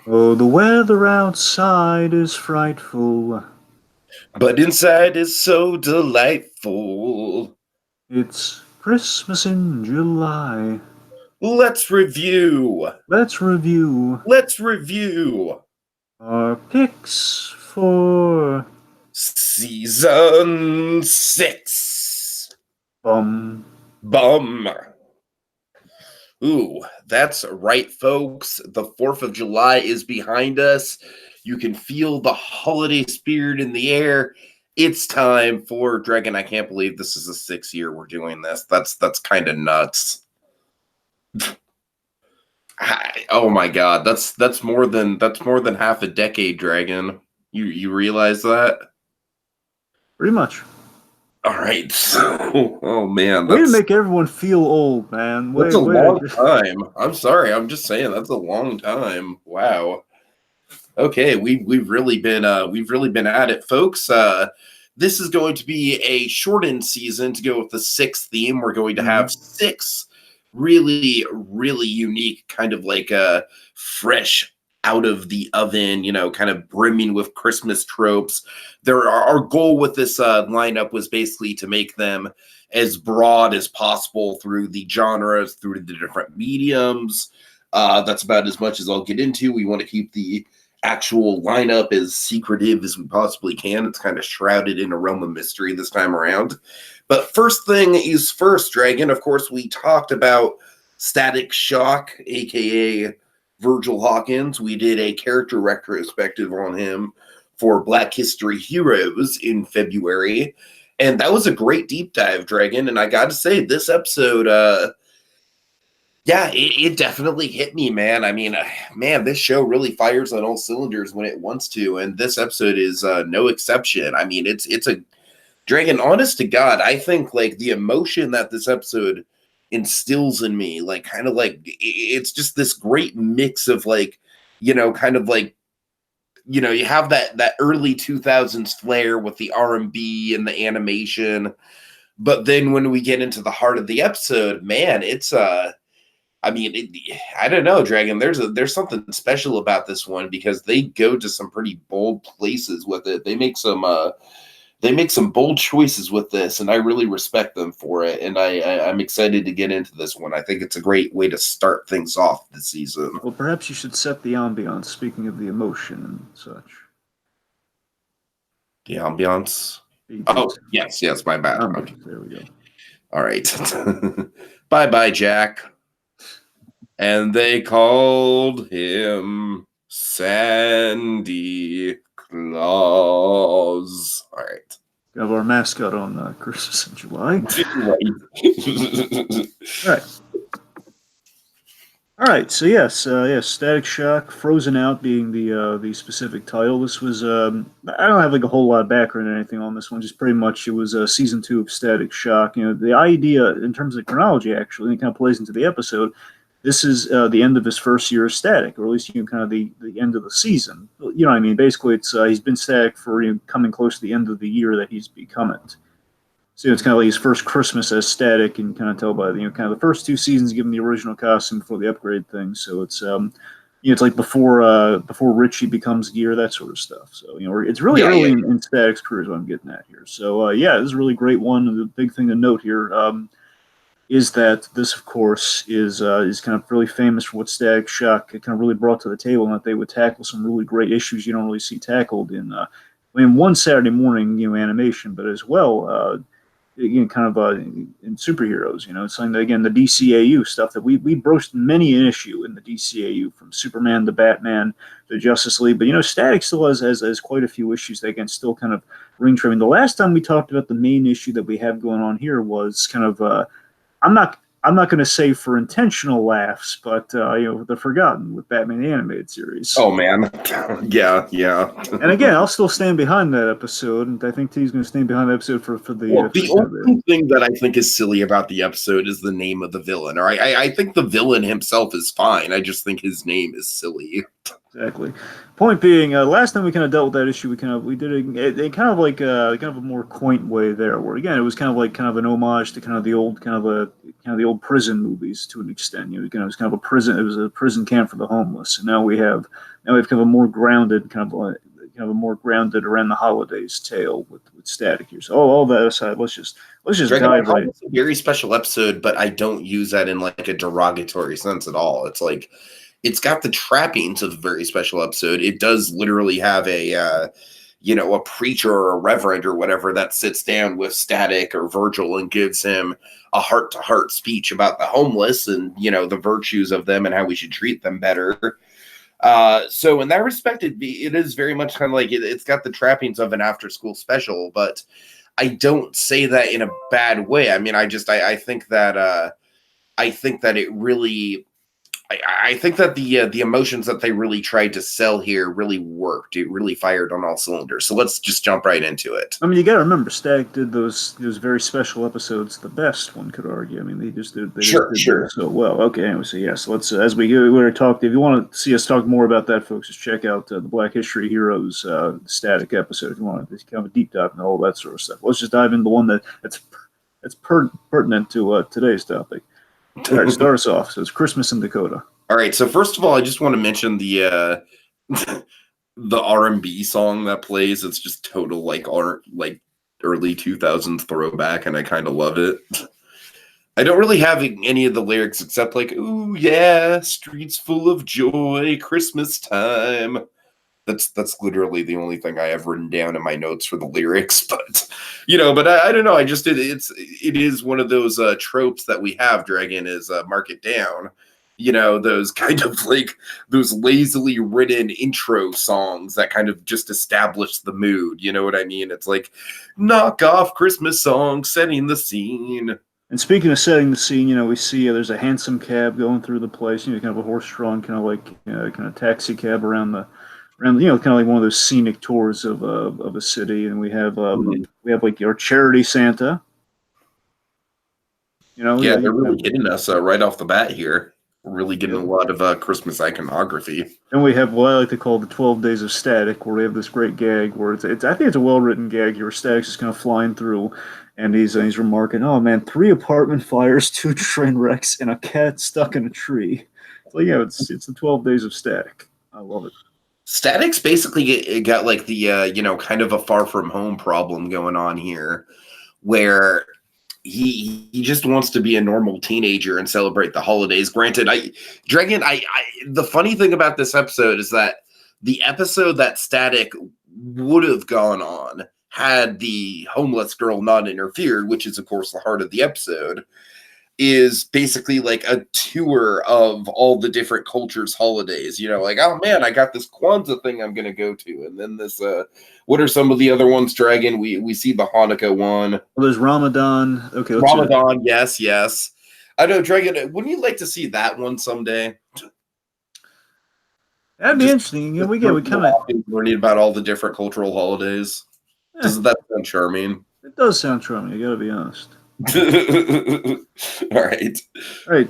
Oh, the weather outside is frightful. But inside is so delightful. It's Christmas in July. Let's review. Let's review Let's review. our picks for Season 6. Bum. Bum. Ooh, that's right, folks. The 4th of July is behind us. You can feel the holiday spirit in the air. It's time for Dragon. I can't believe this is the 6th year we're doing this. That's kind of nuts. Oh my god, that's more than half a decade, Dragon. You realize that? Pretty much. All right. So, oh man, Way to make everyone feel old, man. that's Way, a way long to. time. I'm sorry. I'm just saying that's a long time. Wow. Okay, we've really been at it, folks. This is going to be a shortened season to go with the 6th theme. We're going to have 6 really unique, kind of like fresh out of the oven, kind of brimming with Christmas tropes. Our goal with this lineup was basically to make them as broad as possible through the genres, through the different mediums. That's about as much as I'll get into. We want to keep the actual lineup as secretive as we possibly can. It's kind of shrouded in a realm of mystery this time around. But first thing is first, Dragon. Of course, we talked about Static Shock, aka Virgil Hawkins. We did a character retrospective on him for Black History Heroes in February. And that was a great deep dive, Dragon. And I got to say, this episode, yeah, it definitely hit me, man. I mean, man, this show really fires on all cylinders when it wants to, and this episode is no exception. I mean, it's a Dragon. Honest to God, I think like the emotion that this episode instills in me, like kind of like it's just this great mix of like, kind of like you have that early 2000s flair with the R&B and the animation, but then when we get into the heart of the episode, man, it's I mean, I don't know, Dragon. There's something special about this one because they go to some pretty bold places with it. They make some bold choices with this, and I really respect them for it. And I'm excited to get into this one. I think it's a great way to start things off this season. Well, perhaps you should set the ambiance, speaking of the emotion and such. The ambiance. Oh, yes, my bad. Okay. There we go. All right. Bye, Jack. And they called him Sandy Claus. All right. Have our mascot on Christmas in July. All right. All right. So yes, Static Shock, Frozen Out being the specific title. This was I don't have like a whole lot of background or anything on this one. Just pretty much it was season 2 of Static Shock. The idea in terms of chronology actually, and it kind of plays into the episode. This is the end of his first year of Static, or at least kind of the end of the season. You know what I mean? Basically, it's he's been Static for coming close to the end of the year that he's become it. So it's kind of like his first Christmas as Static, and kind of tell by kind of the first 2 seasons given the original costume before the upgrade thing. So it's it's like before Richie becomes Gear, that sort of stuff. So it's really early in Static's career is what I'm getting at here. So this is a really great one. And the big thing to note here. Is that this, of course, is kind of really famous for what Static Shock kind of really brought to the table, and that they would tackle some really great issues you don't really see tackled in one Saturday morning animation, but as well kind of in superheroes. It's something that, again, the DCAU stuff that we broached many an issue in the DCAU, from Superman to Batman to Justice League. But Static still has quite a few issues that can still kind of ring true. I mean, the last time we talked about the main issue that we have going on here was kind of I'm not going to say for intentional laughs, but The Forgotten with Batman the Animated Series. Oh man, yeah. And again, I'll still stand behind that episode, and I think T's going to stand behind the episode for the. Well, the only thing that I think is silly about the episode is the name of the villain. Or I think the villain himself is fine. I just think his name is silly. Exactly. Point being, last time we kind of dealt with that issue, we did it kind of like kind of a more quaint way there, where again it was kind of like kind of an homage to kind of the old the old prison movies to an extent. It was kind of a prison. It was a prison camp for the homeless, and now we have kind of a more grounded kind of a more grounded around the holidays tale with Static here. So all that aside, let's just Dragon, I dive call right. this a very special episode, but I don't use that in like a derogatory sense at all. It's like it's got the trappings of a very special episode. It does literally have a a preacher or a reverend or whatever that sits down with Static or Virgil and gives him a heart-to-heart speech about the homeless and the virtues of them and how we should treat them better. So in that respect, it is very much kind of like it's got the trappings of an after-school special, but I don't say that in a bad way. I mean, I think that it really. I think that the emotions that they really tried to sell here really worked. It really fired on all cylinders. So let's just jump right into it. I mean, you got to remember, Static did those very special episodes the best. One could argue. I mean, they Sure, just did sure. them so well. Okay, anyway, so yes, let's as we go, talk. If you want to see us talk more about that, folks, just check out the Black History Heroes Static episode. If you want to kind of a deep dive into all that sort of stuff, let's just dive into the one that's pertinent to today's topic. All right, start us off. So it's Christmas in Dakota. All right. So first of all, I just want to mention the the R&B song that plays. It's just total like early 2000s throwback, and I kind of love it. I don't really have any of the lyrics except like, "Ooh yeah, streets full of joy, Christmas time." That's literally the only thing I have written down in my notes for the lyrics. But I don't know. I just it is one of those tropes that we have. Dragon is mark it down. Those kind of like those lazily written intro songs that kind of just establish the mood. You know what I mean? It's like knock off Christmas song, setting the scene. And speaking of setting the scene, we see there's a hansom cab going through the place. Kind of a horse-drawn, kind of taxi cab around kind of like one of those scenic tours of a city. And we have like our charity Santa. Yeah, they're really hitting us right off the bat here. We're really getting a lot of Christmas iconography. And we have what I like to call the 12 Days of Static, where we have this great gag where it's I think it's a well-written gag here. Static's just kind of flying through, and he's remarking, "Oh man, 3 apartment fires, 2 train wrecks, and a cat stuck in a tree." So it's the 12 Days of Static. I love it. Static's basically got like the kind of a far from home problem going on here, where he just wants to be a normal teenager and celebrate the holidays. Granted, the funny thing about this episode is that the episode that Static would have gone on had the homeless girl not interfered, which is of course the heart of the episode, is basically like a tour of all the different cultures' holidays. Like, oh man, I got this Kwanzaa thing I'm gonna go to, and then this what are some of the other ones, Dragon? We see the Hanukkah one. Well, there's Ramadan. Okay, Ramadan, yes. I know, Dragon, wouldn't you like to see that one someday? That'd be interesting. We kind of learning about all the different cultural holidays. Doesn't that sound charming? It does sound charming, I gotta be honest. All right.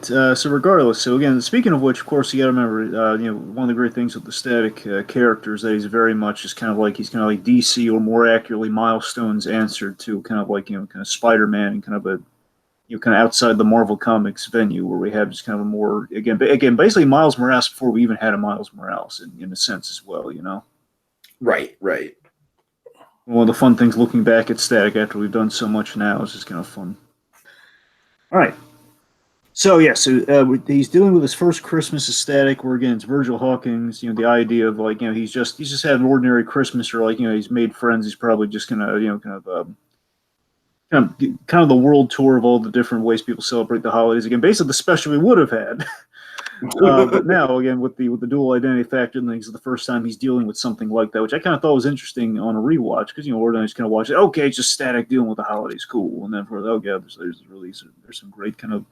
So regardless, so again, speaking of which, of course, you got to remember, one of the great things with the Static character is that he's very much just kind of like DC, or more accurately, Milestone's answer to kind of like kind of Spider-Man and kind of a kind of outside the Marvel Comics venue, where we have just kind of a more again basically Miles Morales before we even had a Miles Morales in a sense as well. Right. One of the fun things looking back at Static after we've done so much now is just kind of fun. All right. So he's dealing with his first Christmas as Static, where again it's Virgil Hawkins. The idea of like he's just had an ordinary Christmas, or like he's made friends. He's probably just gonna kind of the world tour of all the different ways people celebrate the holidays. Again, basically the special we would have had. But now, again, with the dual identity factor, and things, the first time he's dealing with something like that, which I kind of thought was interesting on a rewatch, because ordinarily just kind of watch it. Okay, it's just Static dealing with the holidays, cool. And then there's some great kind of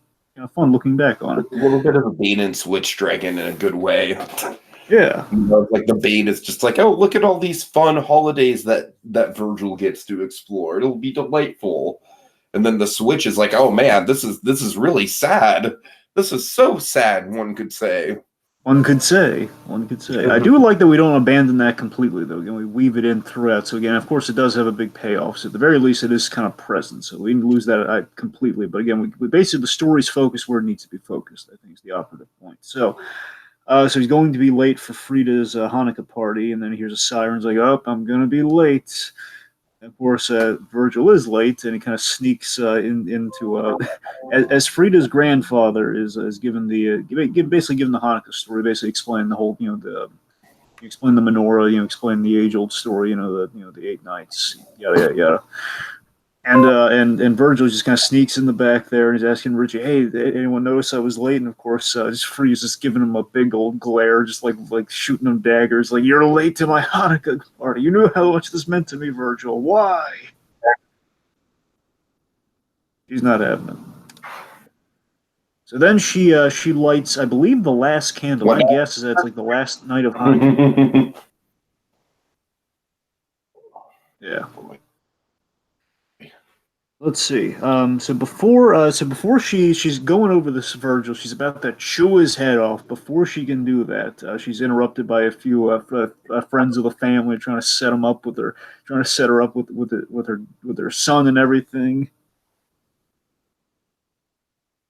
fun looking back on it. A little bit of a bait and switch, Dragon, in a good way. Yeah, like the bait is just like, oh, look at all these fun holidays that Virgil gets to explore. It'll be delightful. And then the switch is like, oh man, this is really sad. This is so sad, one could say. One could say. One could say. I do like that we don't abandon that completely, though. We weave it in throughout. So again, of course, it does have a big payoff. So at the very least, it is kind of present. So we didn't lose that completely. But again, we basically the story's focused where it needs to be focused. I think is the operative point. So, so he's going to be late for Frida's Hanukkah party, and then he hears a siren. He's like, "Oh, I'm gonna be late." Of course, Virgil is late, and he kind of sneaks into as Frida's grandfather is given the basically given the Hanukkah story, basically explain the whole explain the menorah, explain the age old story, the 8 nights, yada yada yada. And Virgil just kind of sneaks in the back there and he's asking Richie, "Hey, anyone notice I was late?" And of course, just Freeze just giving him a big old glare, just like shooting him daggers, like, "You're late to my Hanukkah party. You knew how much this meant to me, Virgil. Why?" She's not having it. So then she lights, I believe, the last candle. My guess is that it's like the last night of Hanukkah. Yeah. Let's see. So before she's going over this Virgil, she's about to chew his head off. Before she can do that, she's interrupted by a few friends of the family trying to set him up with her, trying to set her up with her son and everything.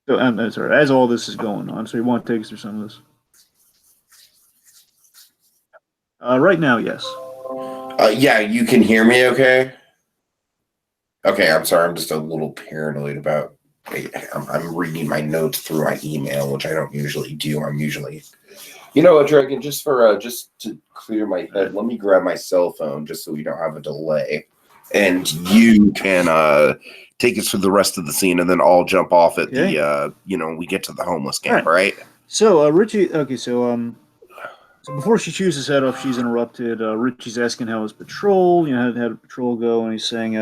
So I'm sorry. As all this is going on, so you want to take us through some of this? Right now, yes. Yeah, you can hear me, okay? Okay, I'm sorry. I'm just a little paranoid about. I'm reading my notes through my email, which I don't usually do. I'm usually, you know what, Dragon? Just to clear my head, let me grab my cell phone just so we don't have a delay, and you can take us through the rest of the scene, and then I'll jump off at the we get to the homeless camp, right? So Richie, okay, so before she chews his head off, she's interrupted. Richie's asking how his patrol, how did patrol go, and he's saying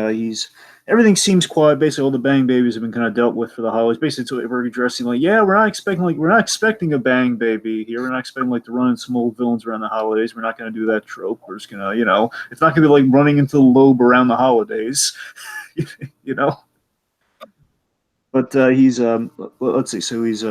everything seems quiet. Basically, all the bang babies have been kind of dealt with for the holidays. Basically, we're addressing we're not expecting a bang baby here. We're not expecting to run into some old villains around the holidays. We're not going to do that trope. We're just gonna, it's not going to be like running into the lobe around the holidays, But he's let's see. So he's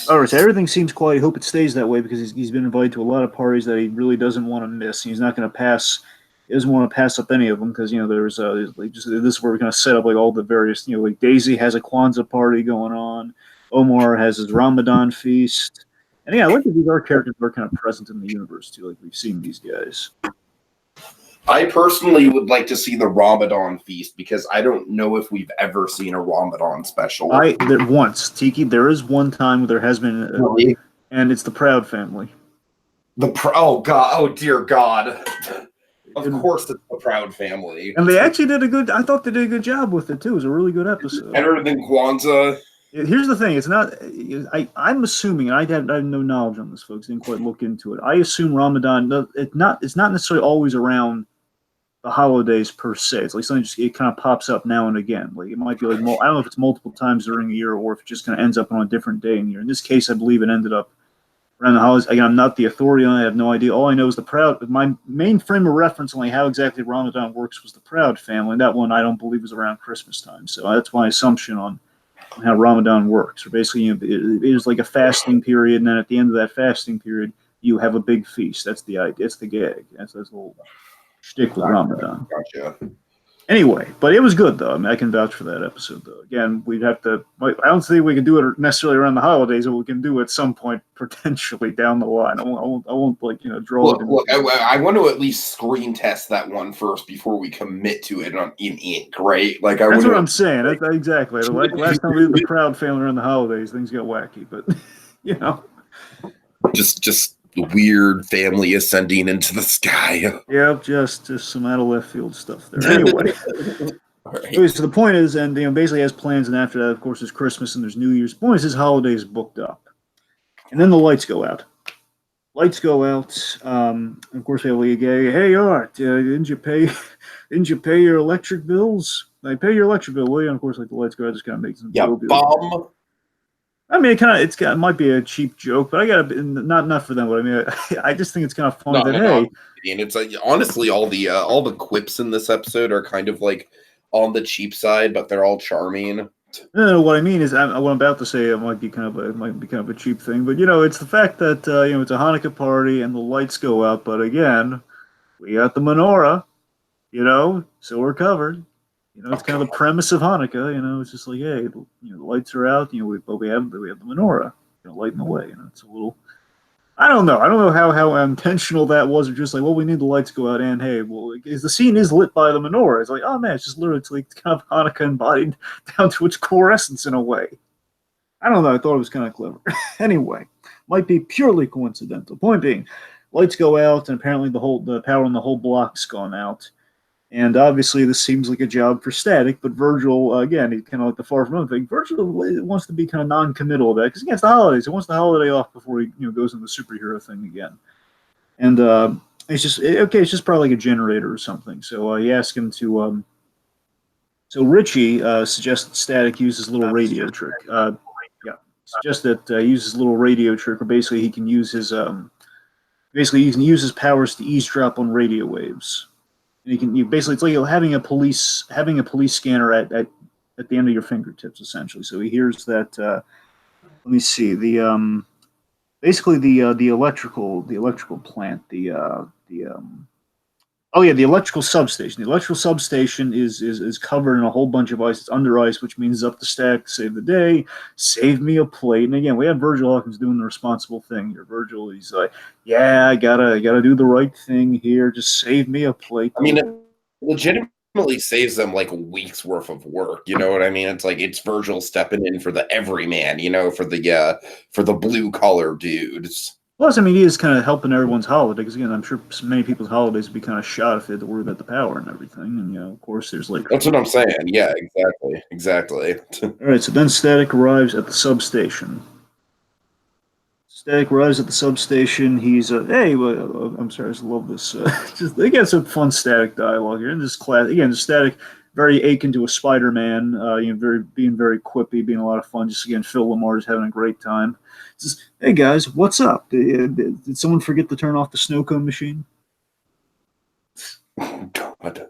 all right, so everything seems quiet. I hope it stays that way because he's been invited to a lot of parties that he really doesn't want to miss. He's not going to pass. He doesn't want to pass up any of them because there's this is where we're going to set up all the various like Daisy has a Kwanzaa party going on. Omar has his Ramadan feast, and I like that these are characters that are kind of present in the universe too. Like we've seen these guys. I personally would like to see the Ramadan feast because I don't know if we've ever seen a Ramadan special. Once, Tiki, there is one time where there has been, really? And it's the Proud family. Oh dear God. Of course it's the Proud family. And they actually I thought they did a good job with it too. It was a really good episode. Better than Kwanzaa. Here's the thing, it's not, I'm assuming, and I have no knowledge on this, folks, didn't quite look into it. I assume Ramadan, it's not necessarily always around the holidays per se. It's like something it kind of pops up now and again. Like it might be I don't know if it's multiple times during a year or if it just kind of ends up on a different day in the year. In this case, I believe it ended up around the holidays. Again, I'm not the authority on it. I have no idea. All I know is my main frame of reference on how exactly Ramadan works was the Proud family. And that one I don't believe was around Christmas time. So that's my assumption on how Ramadan works. Or basically, it is like a fasting period, and then at the end of that fasting period, you have a big feast. That's the idea. It's the gag. That's the whole shtick with Ramadan. Gotcha. Anyway, but it was good though. I mean, I can vouch for that episode though. Again, we'd have to. I don't think we can do it necessarily around the holidays, but we can do it at some point potentially down the line. I won't draw. Look, I want to at least screen test that one first before we commit to it in ink, right? That's what I'm saying. Exactly. Like last time we did the Proud family around the holidays, things got wacky, but just weird family ascending into the sky. Yeah, just some out of left field stuff there. Anyway, right. So the point is, and basically has plans, and after that, of course, there's Christmas and there's New Year's. The point is, his holiday is booked up, and then the lights go out. Of course, we have a gay. Hey, Art, didn't you pay your electric bills? I pay your electric bill, will you? And of course, the lights go out, just kind of makes them. Yeah, bum. I mean, it might be a cheap joke, but I got not for them. But I mean, I just think it's kind of funny and it's honestly all the quips in this episode are kind of on the cheap side, but they're all charming. No, what I mean is, what I'm about to say, it might be kind of a cheap thing, but it's the fact that it's a Hanukkah party and the lights go out, but again, we got the menorah, so we're covered. It's kind of the premise of Hanukkah. It's just like, hey, the lights are out, but we have the menorah, lighting the way. It's a little. I don't know. I don't know how intentional that was, or just like, well, we need the lights to go out, and hey, well, the scene is lit by the menorah. It's like, oh man, it's just literally it's like kind of Hanukkah embodied down to its core essence in a way. I don't know. I thought it was kind of clever. Anyway, might be purely coincidental. Point being, lights go out, and apparently the power on the whole block's gone out. And obviously, this seems like a job for Static, but Virgil, again, he's kind of like the far from home thing. Virgil wants to be kind of non-committal about it because, again, it's the holidays. He wants the holiday off before he goes into the superhero thing again. And it's just probably like a generator or something. So he asked him to. So Richie suggests Static uses a little radio trick. Suggests that he uses a little radio trick, where basically he can use his powers to eavesdrop on radio waves. And basically it's like having a police scanner at the end of your fingertips, essentially. So he hears that. Let me see the basically the electrical plant the electrical substation. The electrical substation is covered in a whole bunch of ice. It's under ice, which means it's up to Static to save the day. Save me a plate. And again, we have Virgil Hawkins doing the responsible thing here. Virgil, he's like, yeah, I gotta do the right thing here. Just save me a plate. I mean, it legitimately saves them like a week's worth of work. You know what I mean? It's like it's Virgil stepping in for the everyman. For the blue collar dudes. Plus, I mean, he is kind of helping everyone's holiday because, again, I'm sure many people's holidays would be kind of shot if they had to worry about the power and everything. And, of course, there's like... That's what I'm saying. Yeah, exactly. All right, so then Static arrives at the substation. He's, hey, I'm sorry, I just love this. They got some fun Static dialogue here. And this class, again, Static, very akin to a Spider-Man, being very quippy, being a lot of fun. Just, again, Phil Lamar just having a great time. Says, hey guys, what's up? Did someone forget to turn off the snow cone machine? God.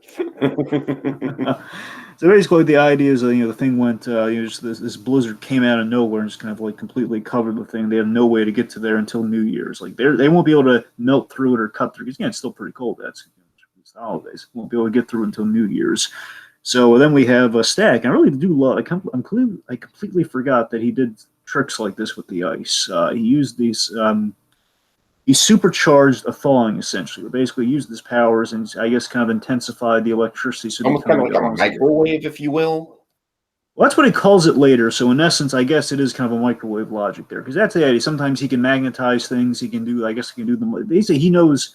So basically, the idea is the thing went. Just this blizzard came out of nowhere and just kind of like completely covered the thing. They have no way to get to there until New Year's. Like they won't be able to melt through it or cut through. Because again, it's still pretty cold. It's the holidays. Won't be able to get through until New Year's. So then we have a Static. I really do love. I completely forgot that he did tricks like this with the ice. He used these. He supercharged a thawing essentially. But basically, used his powers and I guess kind of intensified the electricity. So almost kind of like a microwave, if you will. Well, that's what he calls it later. So in essence, I guess it is kind of a microwave logic there because that's the idea. Sometimes he can magnetize things. He can do. I guess he can do them. Basically, he knows.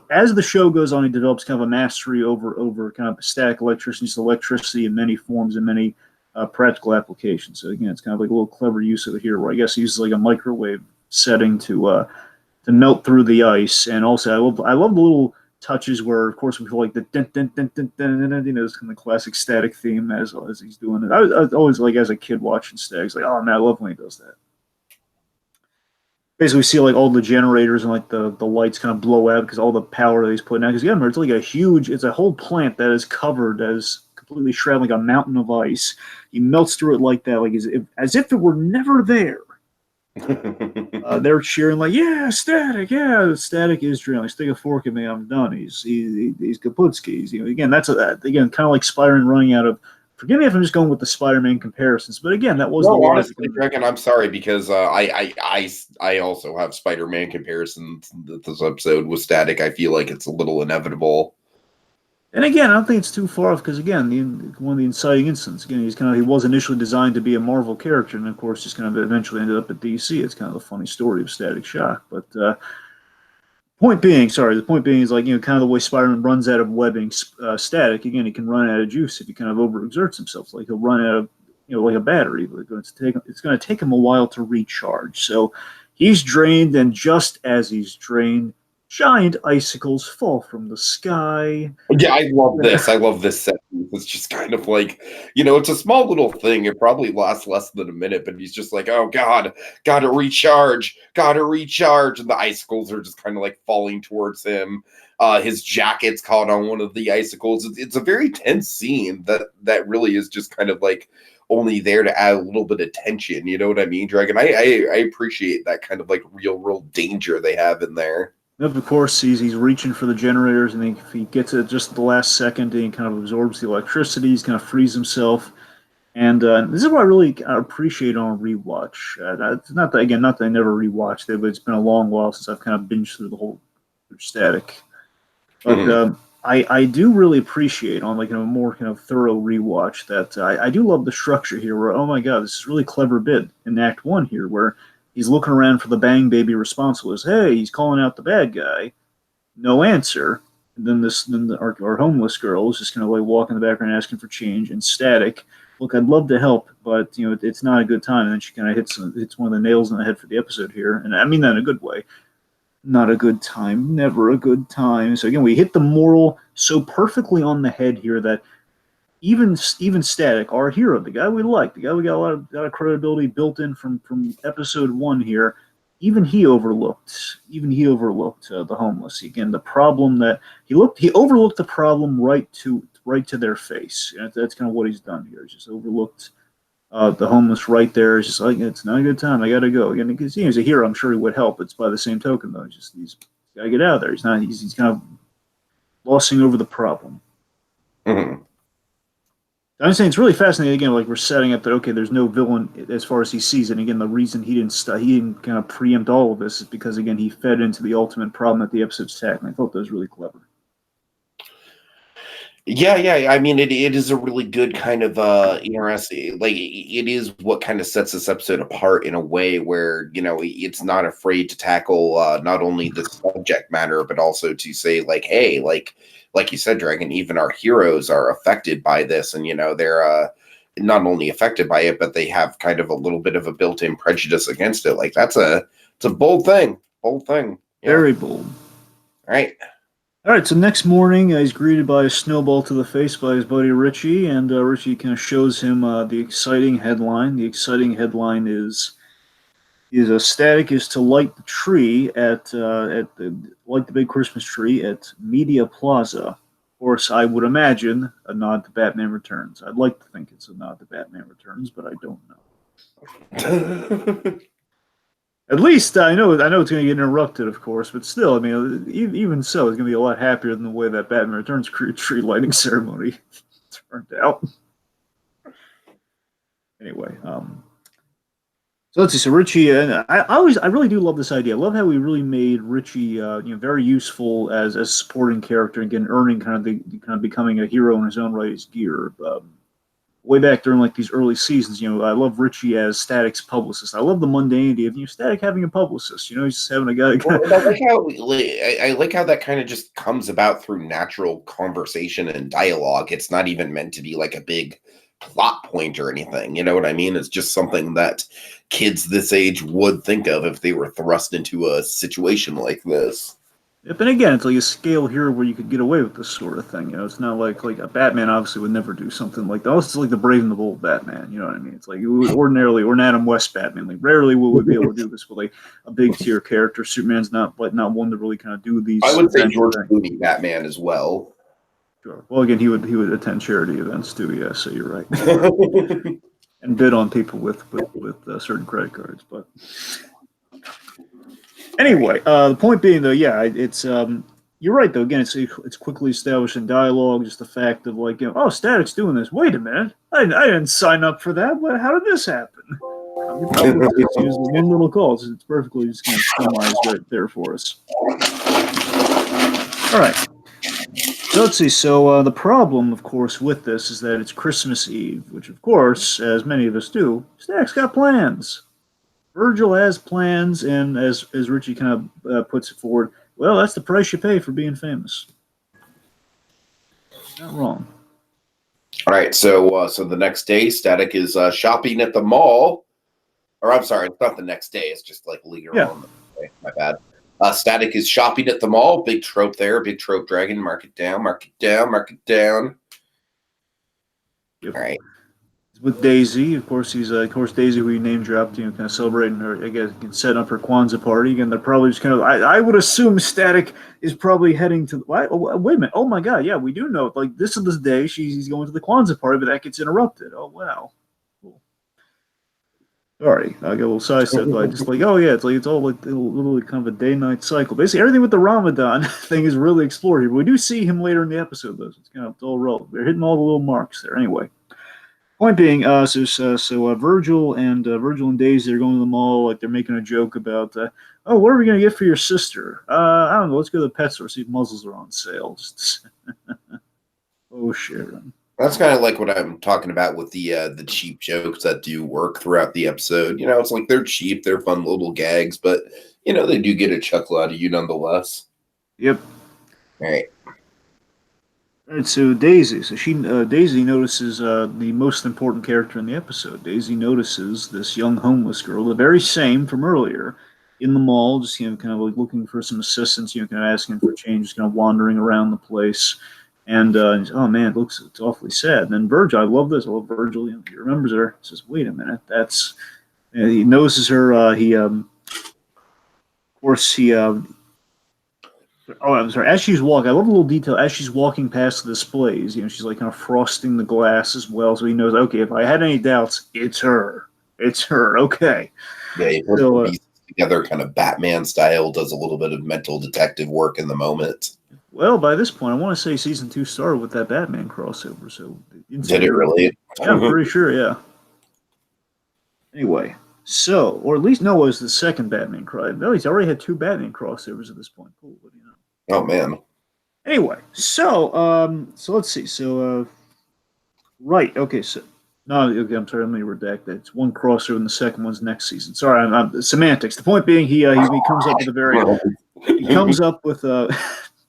As the show goes on, he develops kind of a mastery over kind of static electricity in many forms and many practical applications. So again, it's kind of like a little clever use of it here, where I guess he uses like a microwave setting to melt through the ice. And also, I love the little touches where, of course, we feel like the dun, dun, dun, dun, dun, dun, it's kind of the classic Static theme as he's doing it. I was always like, as a kid watching Static, like, oh man, I love when he does that. Basically, we see like all the generators and like the lights kind of blow out because all the power that he's putting out. Because again, it's like it's a whole plant that is covered as completely shrouded like a mountain of ice. He melts through it like that, like as if it were never there. They're cheering like, yeah, Static, yeah. Static is dreaming. Like, stick a fork in me, I'm done. He's Kaputski. Again, that's again kind of like Spider-Man running out of. Forgive me if I'm just going with the Spider-Man comparisons, but again, that was honestly, Dragon, I'm sorry because I also have Spider-Man comparisons. This episode with Static, I feel like it's a little inevitable. And again, I don't think it's too far off because again, one of the inciting incidents. Again, he was initially designed to be a Marvel character, and of course, just kind of eventually ended up at DC. It's kind of a funny story of Static Shock, but. The point being is like, kind of the way Spider-Man runs out of webbing. Static, again, he can run out of juice if he kind of overexerts himself. Like he'll run out of, like a battery. But it's going to take him a while to recharge. So he's drained, and just as he's drained, giant icicles fall from the sky. Yeah, I love this. I love this set. It's just kind of like, it's a small little thing. It probably lasts less than a minute, but he's just like, oh God, gotta recharge. And the icicles are just kind of like falling towards him. His jacket's caught on one of the icicles. It's a very tense scene that really is just kind of like only there to add a little bit of tension. You know what I mean, Dragon? I appreciate that kind of like real world danger they have in there. Of course, he's reaching for the generators, and if he gets it just at the last second, and he kind of absorbs the electricity, he's kind of frees himself. And this is what I really appreciate on a rewatch. It's not that, again, not that I never rewatched it, but it's been a long while since I've kind of binged through the whole Static. But I do really appreciate on like a more kind of thorough rewatch that I do love the structure here. Where, oh my god, this is a really clever bit in Act 1 here, where he's looking around for the Bang Baby responsible. Is, hey, he's calling out the bad guy, no answer. And then our homeless girl is just kind of like walking in the background asking for change. And Static, look, I'd love to help, but it's not a good time. And then she kind of hits one of the nails in the head for the episode here, and I mean that in a good way. Not a good time, never a good time. So again, we hit the moral so perfectly on the head here that even Static, our hero, the guy we like, the guy we got a lot of credibility built in from episode 1 here, even he overlooked the homeless. Again, the problem that he overlooked the problem right to their face. That's kind of what he's done here. He's just overlooked the homeless right there. It's just like, it's not a good time, I gotta go. Again, because he's a hero, I'm sure he would help. It's by the same token though. He's gotta get out of there. He's kind of glossing over the problem. Mm-hmm. I'm saying it's really fascinating. Again, like we're setting up that okay, there's no villain as far as he sees it. And again, the reason he didn't kind of preempt all of this is because again he fed into the ultimate problem that the episode's tackling. I thought that was really clever. Yeah. I mean, it is a really good kind of interesting. Like, it is what kind of sets this episode apart in a way where it's not afraid to tackle not only the subject matter but also to say like, hey, like you said, Dragon, even our heroes are affected by this, and they're not only affected by it, but they have kind of a little bit of a built-in prejudice against it. Like it's a bold thing. Yeah. Very bold. All right, so next morning, he's greeted by a snowball to the face by his buddy Richie, and Richie kind of shows him the exciting headline. The exciting headline is a Static is to light the tree light the big Christmas tree at Media Plaza. Of course, I would imagine a nod to Batman Returns. I'd like to think it's a nod to Batman Returns, but I don't know. At least I know it's going to get interrupted, of course, but still, I mean, even so, it's going to be a lot happier than the way that Batman Returns tree lighting ceremony turned out. Anyway, so let's see. So Richie, and I really do love this idea. I love how we really made Richie, very useful as a supporting character, and again, earning kind of becoming a hero in his own right as Gear. Way back during like these early seasons, I love Richie as Static's publicist. I love the mundanity of Static having a publicist. He's just having a guy. I like how that kind of just comes about through natural conversation and dialogue. It's not even meant to be like a big plot point or anything. You know what I mean? It's just something that kids this age would think of if they were thrust into a situation like this. But again, it's like a scale here where you could get away with this sort of thing. It's not like a Batman obviously would never do something like that. It's like the brave and the bold Batman. You know what I mean? It's like ordinarily, or an Adam West Batman. Like rarely will we be able to do this with like a big tier character. Superman's not one to really kind of do these. I would say George Clooney Batman as well. Sure. Well, again, he would attend charity events too. Yeah, so you're right. And bid on people with certain credit cards, but. Anyway, the point being, though, yeah, it's you're right, though. Again, it's quickly established in dialogue, just the fact of like, oh, Static's doing this. Wait a minute, I didn't sign up for that. How did this happen? It's one little call. It's perfectly just kind of summarized right there for us. All right. So let's see. So the problem, of course, with this is that it's Christmas Eve, which, of course, as many of us do, Static's got plans. Virgil has plans, and as Richie kind of puts it forward, well, that's the price you pay for being famous. Not wrong. All right, so the next day, Static is shopping at the mall. Or I'm sorry, it's not the next day. It's just like later on the day. My bad. Static is shopping at the mall. Big trope there. Big trope dragon. Mark it down. Mark it down. Mark it down. Yep. All right. With Daisy, of course, Daisy, who he name dropped, kind of celebrating her, I guess, setting up her Kwanzaa party. Again, they're probably just kind of, I would assume Static is probably heading to, wait a minute, oh my god, yeah, we do know, like, this is the day he's going to the Kwanzaa party, but that gets interrupted. Oh, wow. Sorry, I got a little sidestep, but I just like, oh yeah, it's all like literally kind of a day-night cycle. Basically, everything with the Ramadan thing is really explored here. But we do see him later in the episode, though. So it's kind of all relevant. They're hitting all the little marks there. Anyway, point being, Virgil and Daisy are going to the mall. Like they're making a joke about, oh, what are we gonna get for your sister? I don't know. Let's go to the pet store see if muzzles are on sale. Just, oh, Sharon. That's kind of like what I'm talking about with the cheap jokes that do work throughout the episode. It's like they're cheap, they're fun little gags, but they do get a chuckle out of you nonetheless. Yep. All right. All right, so Daisy. Daisy notices the most important character in the episode. Daisy notices this young homeless girl, the very same from earlier, in the mall, just kind of like looking for some assistance. Kind of asking for change, just kind of wandering around the place. And oh man, it's awfully sad. And then Virgil, I love this. I love Virgil. He remembers her. Says, "Wait a minute, that's." He notices her. Of course, he. Oh, I'm sorry. As she's walking, I love a little detail. As she's walking past the displays, she's like kind of frosting the glass as well, so he knows. Okay, if I had any doubts, it's her. It's her. Okay. Yeah, he puts the pieces together, kind of Batman style. Does a little bit of mental detective work in the moment. Well, by this point, I want to say season 2 started with that Batman crossover. So did it really? Yeah, I'm pretty sure. Yeah. Anyway, or at least no, it was the second Batman crossover. No, he's already had 2 Batman crossovers at this point. Cool, but, Oh man. Anyway, so let's see. Right. Okay. So no. Okay. I'm sorry. Let me redact that. It's one crossover, and the second one's next season. Sorry. I'm semantics. The point being, he comes up with a very. He comes up with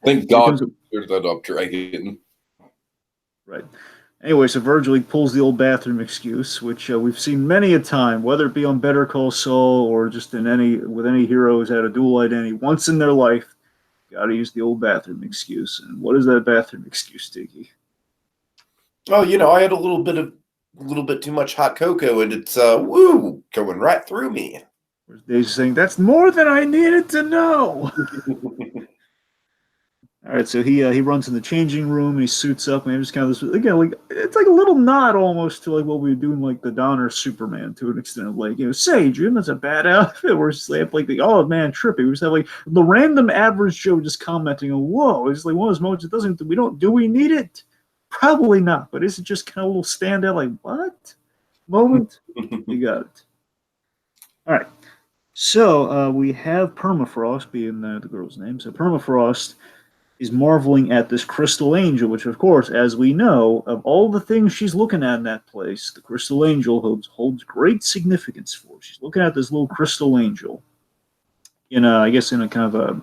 Thank God there's that up dragon. Right. Anyway, so Virgil pulls the old bathroom excuse, which we've seen many a time, whether it be on Better Call Saul or just with any hero who's had a dual identity once in their life. Got to use the old bathroom excuse. And what is that bathroom excuse, Tiki? Oh, I had a little bit too much hot cocoa, and it's going right through me. Whereas Daisy's saying that's more than I needed to know. All right, so he runs in the changing room and he suits up and he's kind of this again like it's like a little nod almost to like what we were doing like the Donner Superman to an extent of like say Jim, that's a bad outfit. We're just like oh man trippy. We just have like the random average Joe just commenting on whoa. It's like one of those moments. Do we need it? Probably not. But is it just kind of a little standout like what moment? You got it. All right. So we have Permafrost being the girl's name. So Permafrost is marveling at this crystal angel, which, of course, as we know, of all the things she's looking at in that place, the crystal angel holds great significance for her. She's looking at this little crystal angel in a kind of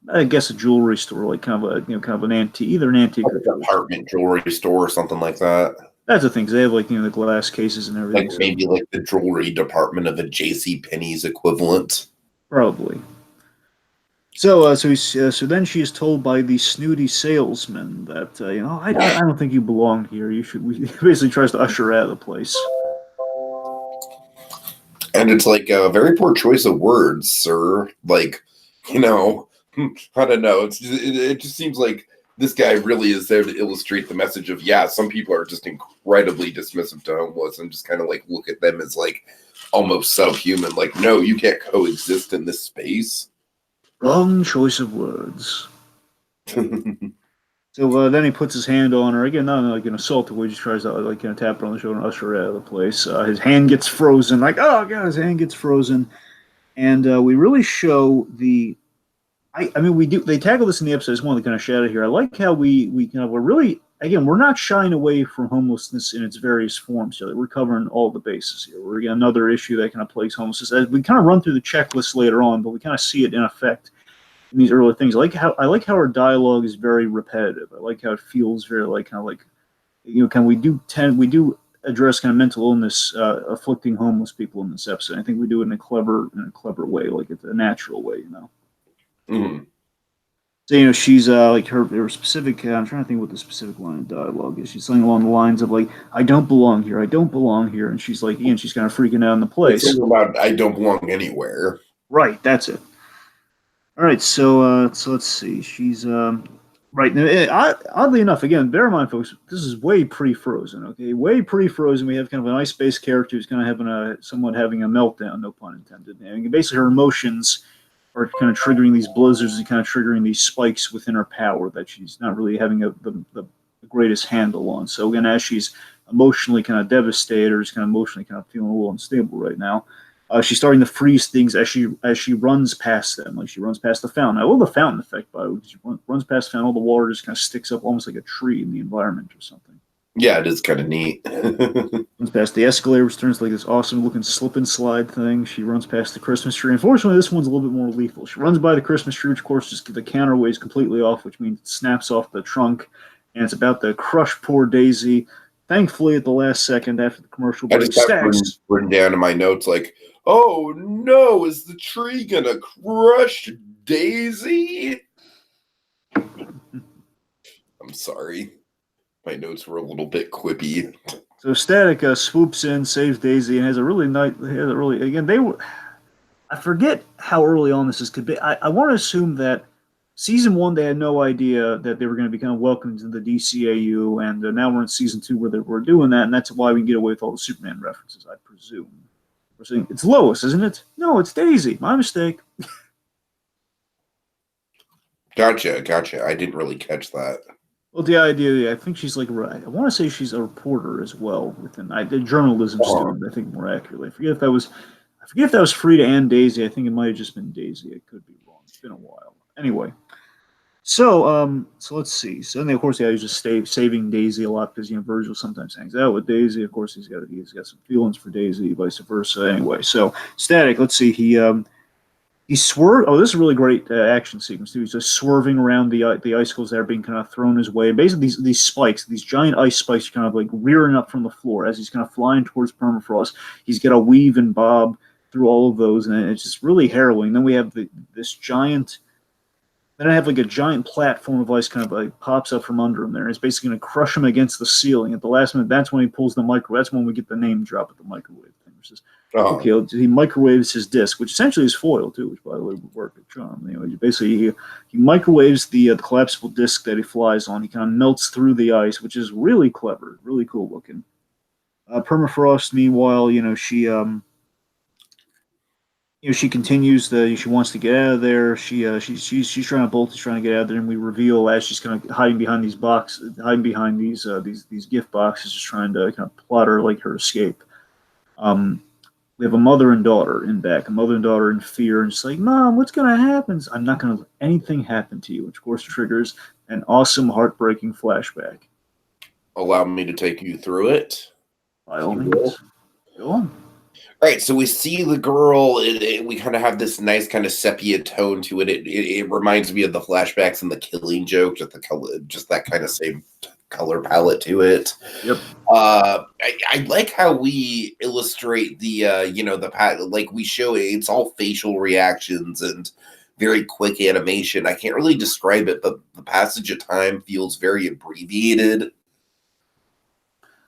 a jewelry store, like kind of an antique, either an antique or department jewelry store or something like that. That's the thing. They have the glass cases and everything. Like maybe like the jewelry department of a J.C. Penney's equivalent. Probably. So then she is told by the snooty salesman that I don't think you belong here. You should. He basically tries to usher her out of the place. And it's like a very poor choice of words, sir. Like, I don't know. It just seems like this guy really is there to illustrate the message of some people are just incredibly dismissive to homeless and just kind of like look at them as like almost subhuman. Like, no, you can't coexist in this space. Wrong choice of words. So then he puts his hand on her again, not like an assault, where he just tries to tap her on the shoulder and usher her out of the place. His hand gets frozen, like oh god, his hand gets frozen, and we really show the. They tackle this in the episode. I just want to kind of shout it here. I like how we're really we're not shying away from homelessness in its various forms here. We're covering all the bases here. We're another issue that kind of plagues homelessness. As we kind of run through the checklist later on, but we kind of see it in effect in these early things. I like how our dialogue is very repetitive. I like how it feels very we do address kind of mental illness afflicting homeless people in this episode. I think we do it in a clever way, like it's a natural way, Mm-hmm. So she's like her specific. I'm trying to think what the specific line of dialogue is. She's saying along the lines of like, "I don't belong here. I don't belong here," and she's like, she's kind of freaking out in the place. It's about I don't belong anywhere. Right, that's it. All right, so let's see. She's Right. Now, oddly enough, again, bear in mind, folks, this is way pre-Frozen. Okay, way pre-Frozen. We have kind of an ice-based character who's kind of having somewhat having a meltdown, no pun intended. And basically, her emotions are kind of triggering these blizzards and kind of triggering these spikes within her power that she's not really having the greatest handle on. So again, as she's emotionally kind of devastated, or is kind of emotionally kind of feeling a little unstable right now, she's starting to freeze things as she runs past them, like she runs past the fountain. I love the fountain effect, by the way. She runs past the fountain, all the water just kind of sticks up almost like a tree in the environment or something. Yeah, it is kind of neat. Runs past the escalator, which turns like this awesome looking slip and slide thing. She runs past the Christmas tree. Unfortunately, this one's a little bit more lethal. She runs by the Christmas tree, which of course just the counterweight is completely off, which means it snaps off the trunk, and it's about to crush poor Daisy. Thankfully, at the last second after the commercial I break, just got written down in my notes like, oh no, is the tree gonna crush Daisy? I'm sorry. My notes were a little bit quippy. So Static swoops in, saves Daisy, and has a really nice. Has a really again. They were. I forget how early on this is could be. I want to assume that season one they had no idea that they were going to become welcomed to the DCAU, and now we're in season two where we're doing that, and that's why we can get away with all the Superman references. I presume. We're saying it's Lois, isn't it? No, it's Daisy. My mistake. Gotcha. I didn't really catch that. Well, the idea, I think she's like, I want to say she's a reporter as well within a journalism student. I think more accurately. I forget if that was Frida and Daisy. I think it might have just been Daisy. It could be wrong. It's been a while. Anyway, so let's see. So then, of course, yeah, he's just saving Daisy a lot because Virgil sometimes hangs out with Daisy. Of course, he's got some feelings for Daisy, vice versa. Anyway, so Static. Let's see. He swerved. Oh, this is a really great action sequence too. He's just swerving around the icicles that are being kind of thrown his way. Basically, these spikes, these giant ice spikes, are kind of like rearing up from the floor as he's kind of flying towards Permafrost. He's got to weave and bob through all of those, and it's just really harrowing. Then we have this giant. Then I have like a giant platform of ice kind of like pops up from under him there. It's basically going to crush him against the ceiling. At the last minute, that's when he pulls the microwave. That's when we get the name drop at the microwave thing. Which is, okay, he microwaves his disc, which essentially is foil too, which by the way would work at charm. Anyway, basically he microwaves the collapsible disc that he flies on. He kind of melts through the ice, which is really clever, really cool looking. Permafrost, meanwhile, she continues she wants to get out of there. She's trying to bolt. She's trying to get out of there, and we reveal as she's kind of hiding behind these these gift boxes, just trying to kind of plot her escape. We have a mother and daughter in back, a mother and daughter in fear, and she's like, "Mom, what's going to happen?" I'm not going to let anything happen to you, which of course triggers an awesome, heartbreaking flashback. Allow me to take you through it. By all means, go on. All right, so we see the girl. We kind of have this nice kind of sepia tone to it. It reminds me of the flashbacks and the Killing Joke, just the color, just that kind of same color palette to it. Yep. I like how we illustrate like we show it's all facial reactions and very quick animation. I can't really describe it, but the passage of time feels very abbreviated.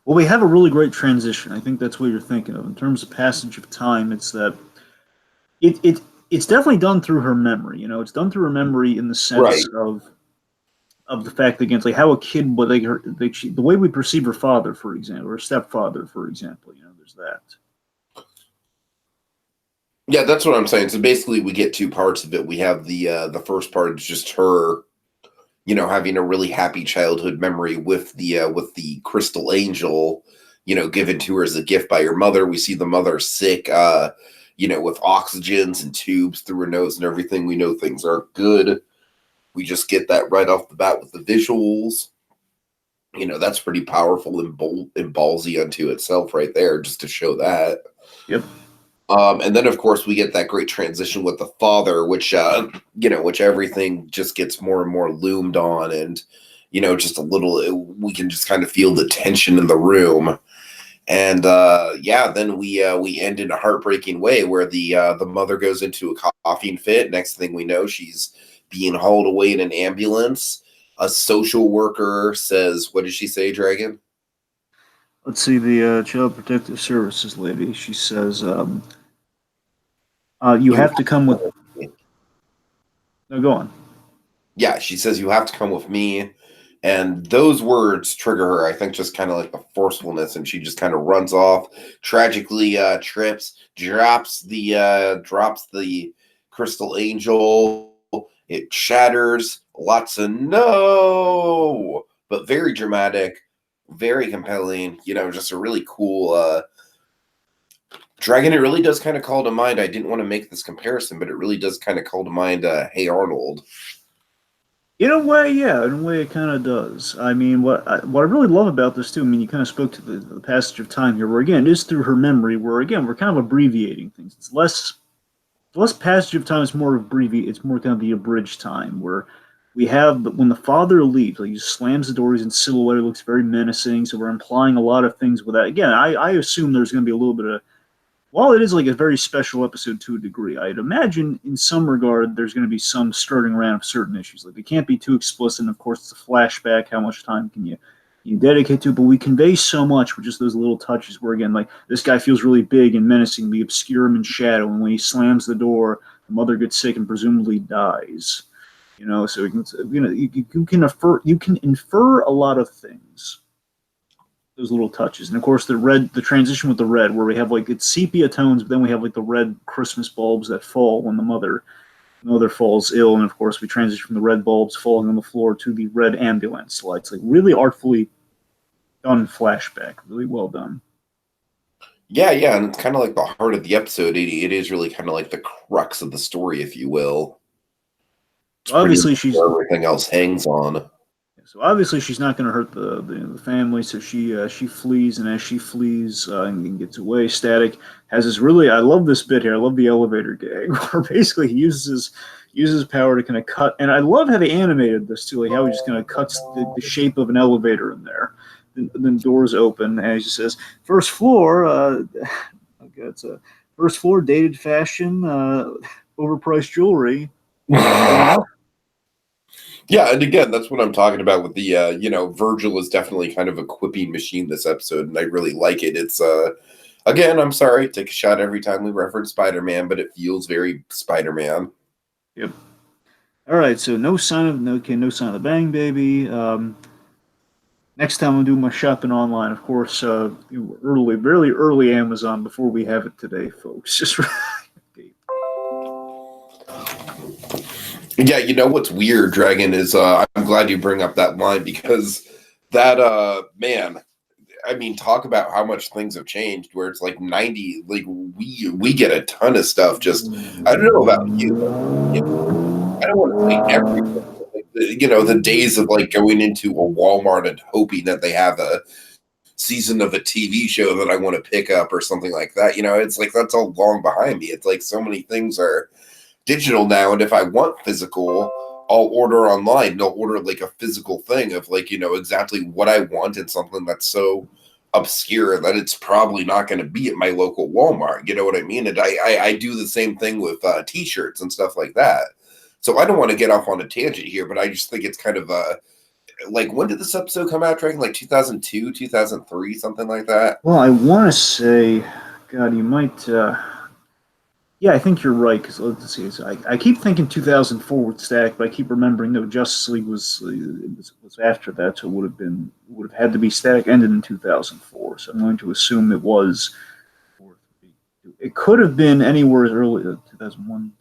Well, we have a really great transition. I think that's what you're thinking of in terms of passage of time. It's that it's definitely done through her memory. It's done through her memory in the sense of the fact that, again, like how a kid would the way we perceive her father, for example, or stepfather, for example. There's that. Yeah, that's what I'm saying. So basically, we get two parts of it. We have the first part is just her, having a really happy childhood memory with the crystal angel, given to her as a gift by her mother. We see the mother sick, with oxygens and tubes through her nose and everything. We know things aren't good. We just get that right off the bat with the visuals. That's pretty powerful and ballsy unto itself right there, just to show that. Yep. And then, of course, we get that great transition with the father, which everything just gets more and more loomed on, and just a little. We can just kind of feel the tension in the room, and then we end in a heartbreaking way where the mother goes into a coughing fit. Next thing we know, she's being hauled away in an ambulance. A social worker says, "What did she say, Dragon?" Let's see, the Child Protective Services lady. She says, "You have to come with." No, go on. Yeah, she says, "You have to come with me." And those words trigger her, I think, just kind of like the forcefulness, and she just kind of runs off, tragically trips, drops the crystal angel. It shatters. Lots of no, but very dramatic, very compelling. Just a really cool dragon. It really does kind of call to mind. I didn't want to make this comparison, but it really does kind of call to mind. Hey Arnold. In a way, yeah, in a way it kind of does. I mean, what I really love about this too, I mean, you kind of spoke to the passage of time here, where again, it is through her memory, where again, we're kind of abbreviating things. It's less passage of time, it's more it's more kind of the abridged time, where we have, but when the father leaves, like he just slams the door, he's in silhouette, it looks very menacing, so we're implying a lot of things with that. Again, I assume there's going to be a little bit of, while it is like a very special episode to a degree, I'd imagine in some regard there's going to be some skirting around of certain issues. Like they can't be too explicit. And of course, it's a flashback. How much time can you dedicate to? But we convey so much with just those little touches. Where again, like this guy feels really big and menacing. We obscure him in shadow, and when he slams the door, the mother gets sick and presumably dies. So you can infer a lot of things, those little touches. And of course the transition with the red, where we have like it's sepia tones, but then we have like the red Christmas bulbs that fall when the mother falls ill, and of course we transition from the red bulbs falling on the floor to the red ambulance lights. Like really artfully done flashback, really well done. Yeah, and it's kind of like the heart of the episode. It is really kind of like the crux of the story, if you will. It's Obviously she's everything else hangs on. So obviously she's not going to hurt the family. So she flees, and as she flees and gets away, Static has this really, I love this bit here. I love the elevator gag where basically he uses power to kind of cut, and I love how they animated this too, like how he just kind of cuts the shape of an elevator in there. Then doors open, and he just says, "First floor." Okay, it's a first floor, dated fashion, overpriced jewelry. Yeah, and again, that's what I'm talking about with the, Virgil is definitely kind of a quipping machine this episode, and I really like it. It's, again, I'm sorry, take a shot every time we reference Spider-Man, but it feels very Spider-Man. Yep. All right, so no sign of the Bang Baby. Next time I'm doing my shopping online, of course, really early Amazon before we have it today, folks. Just Yeah, what's weird, Dragon, is I'm glad you bring up that line, because that man, I mean, talk about how much things have changed, where it's like 90, like we get a ton of stuff. Just, I don't know about you, I don't want to say everything. The days of like going into a Walmart and hoping that they have a season of a TV show that I want to pick up or something like that. It's like that's all long behind me. It's like so many things are digital now, and if I want physical, I'll order online, and I'll order like a physical thing of like exactly what I want, and something that's so obscure that it's probably not going to be at my local Walmart. You know what I mean? And I do the same thing with t-shirts and stuff like that. So I don't want to get off on a tangent here, but I just think it's kind of like, when did this episode come out, Dragon? Like 2002, 2003, something like that? well, I want to say, God, you might. Yeah, I think you're right. Because let's see, I keep thinking 2004 with Static, but I keep remembering no, Justice League was after that, so would have had to be Static ended in 2004. So I'm going to assume it was. It could have been anywhere as early 2001.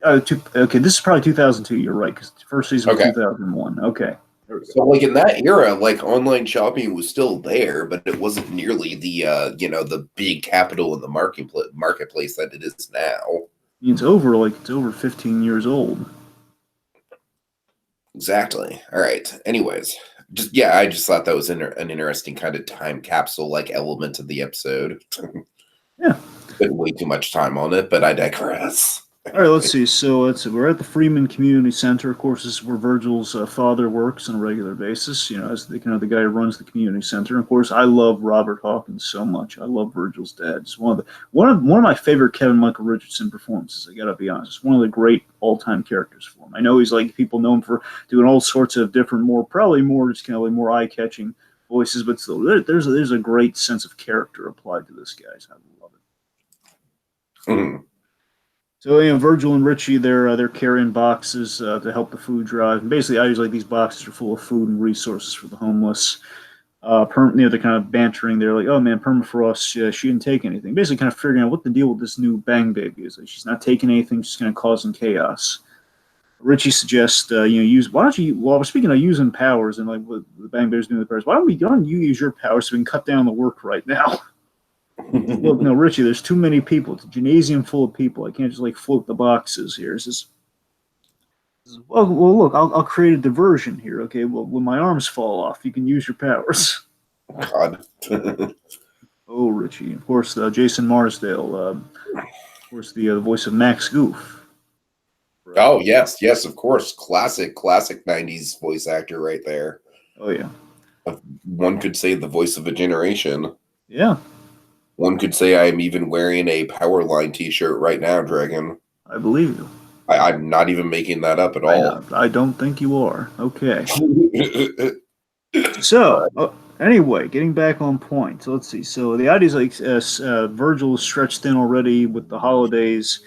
Okay, this is probably 2002. You're right, because the first season was 2001. Okay. So, like in that era, like online shopping was still there, but it wasn't nearly the the big capital in the marketplace that it is now. It's over 15 years old. Exactly. All right. Anyways, I just thought that was an interesting kind of time capsule like element of the episode. Yeah. Spent way too much time on it, but I digress. All right, let's see. So we're at the Freeman Community Center. Of course, this is where Virgil's father works on a regular basis. As the the guy who runs the community center. Of course, I love Robert Hawkins so much. I love Virgil's dad. It's one of my favorite Kevin Michael Richardson performances. I gotta be honest. It's one of the great all-time characters for him. I know he's like people know him for doing all sorts of different, probably more just kind of like more eye-catching voices, but still, there's a great sense of character applied to this guy. So I love it. Mm-hmm. So Virgil and Richie, they're carrying boxes to help the food drive. And basically, I use like these boxes are full of food and resources for the homeless. They're kind of bantering. They're like, "Oh man, Permafrost, she didn't take anything." Basically, kind of figuring out what the deal with this new Bang Big is. Like, she's not taking anything. She's kind of causing chaos. Richie suggests, use. Why don't you? Well, speaking of using powers and like what the Bang Bear's doing with powers, why don't you use your powers so we can cut down the work right now? Look, no, Richie, there's too many people. It's a gymnasium full of people. I can't just like float the boxes here. Look, I'll create a diversion here. Okay, well, when my arms fall off, you can use your powers. God. Oh, Richie, of course, Jason Marsdale, of course, the voice of Max Goof. Oh, yes, of course. Classic 90s voice actor right there. Oh, yeah. One could say the voice of a generation. Yeah. One could say I'm even wearing a Powerline t-shirt right now, Dragon. I believe you. I'm not even making that up at all. I don't think you are. Okay. So, anyway, getting back on point. So let's see. So the idea is like Virgil is stretched thin already with the holidays,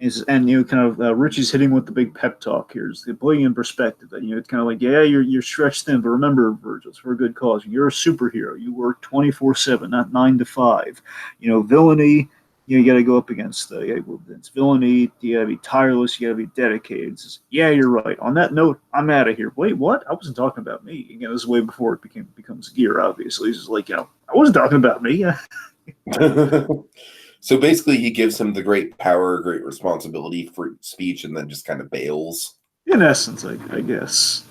and kind of Richie's hitting with the big pep talk here. Is putting in perspective that it's kind of like, yeah, you're stretched thin, but remember, Virgil, it's for a good cause. You're a superhero. You work 24/7, not 9 to 5. Villainy. You got to go up against it's villainy. You got to be tireless. You got to be dedicated. Yeah, you're right. On that note, I'm out of here. Wait, what? I wasn't talking about me. This is way before it becomes gear. Obviously, it's just like I wasn't talking about me. So basically, he gives him the great power, great responsibility for speech, and then just kind of bails. In essence, I guess.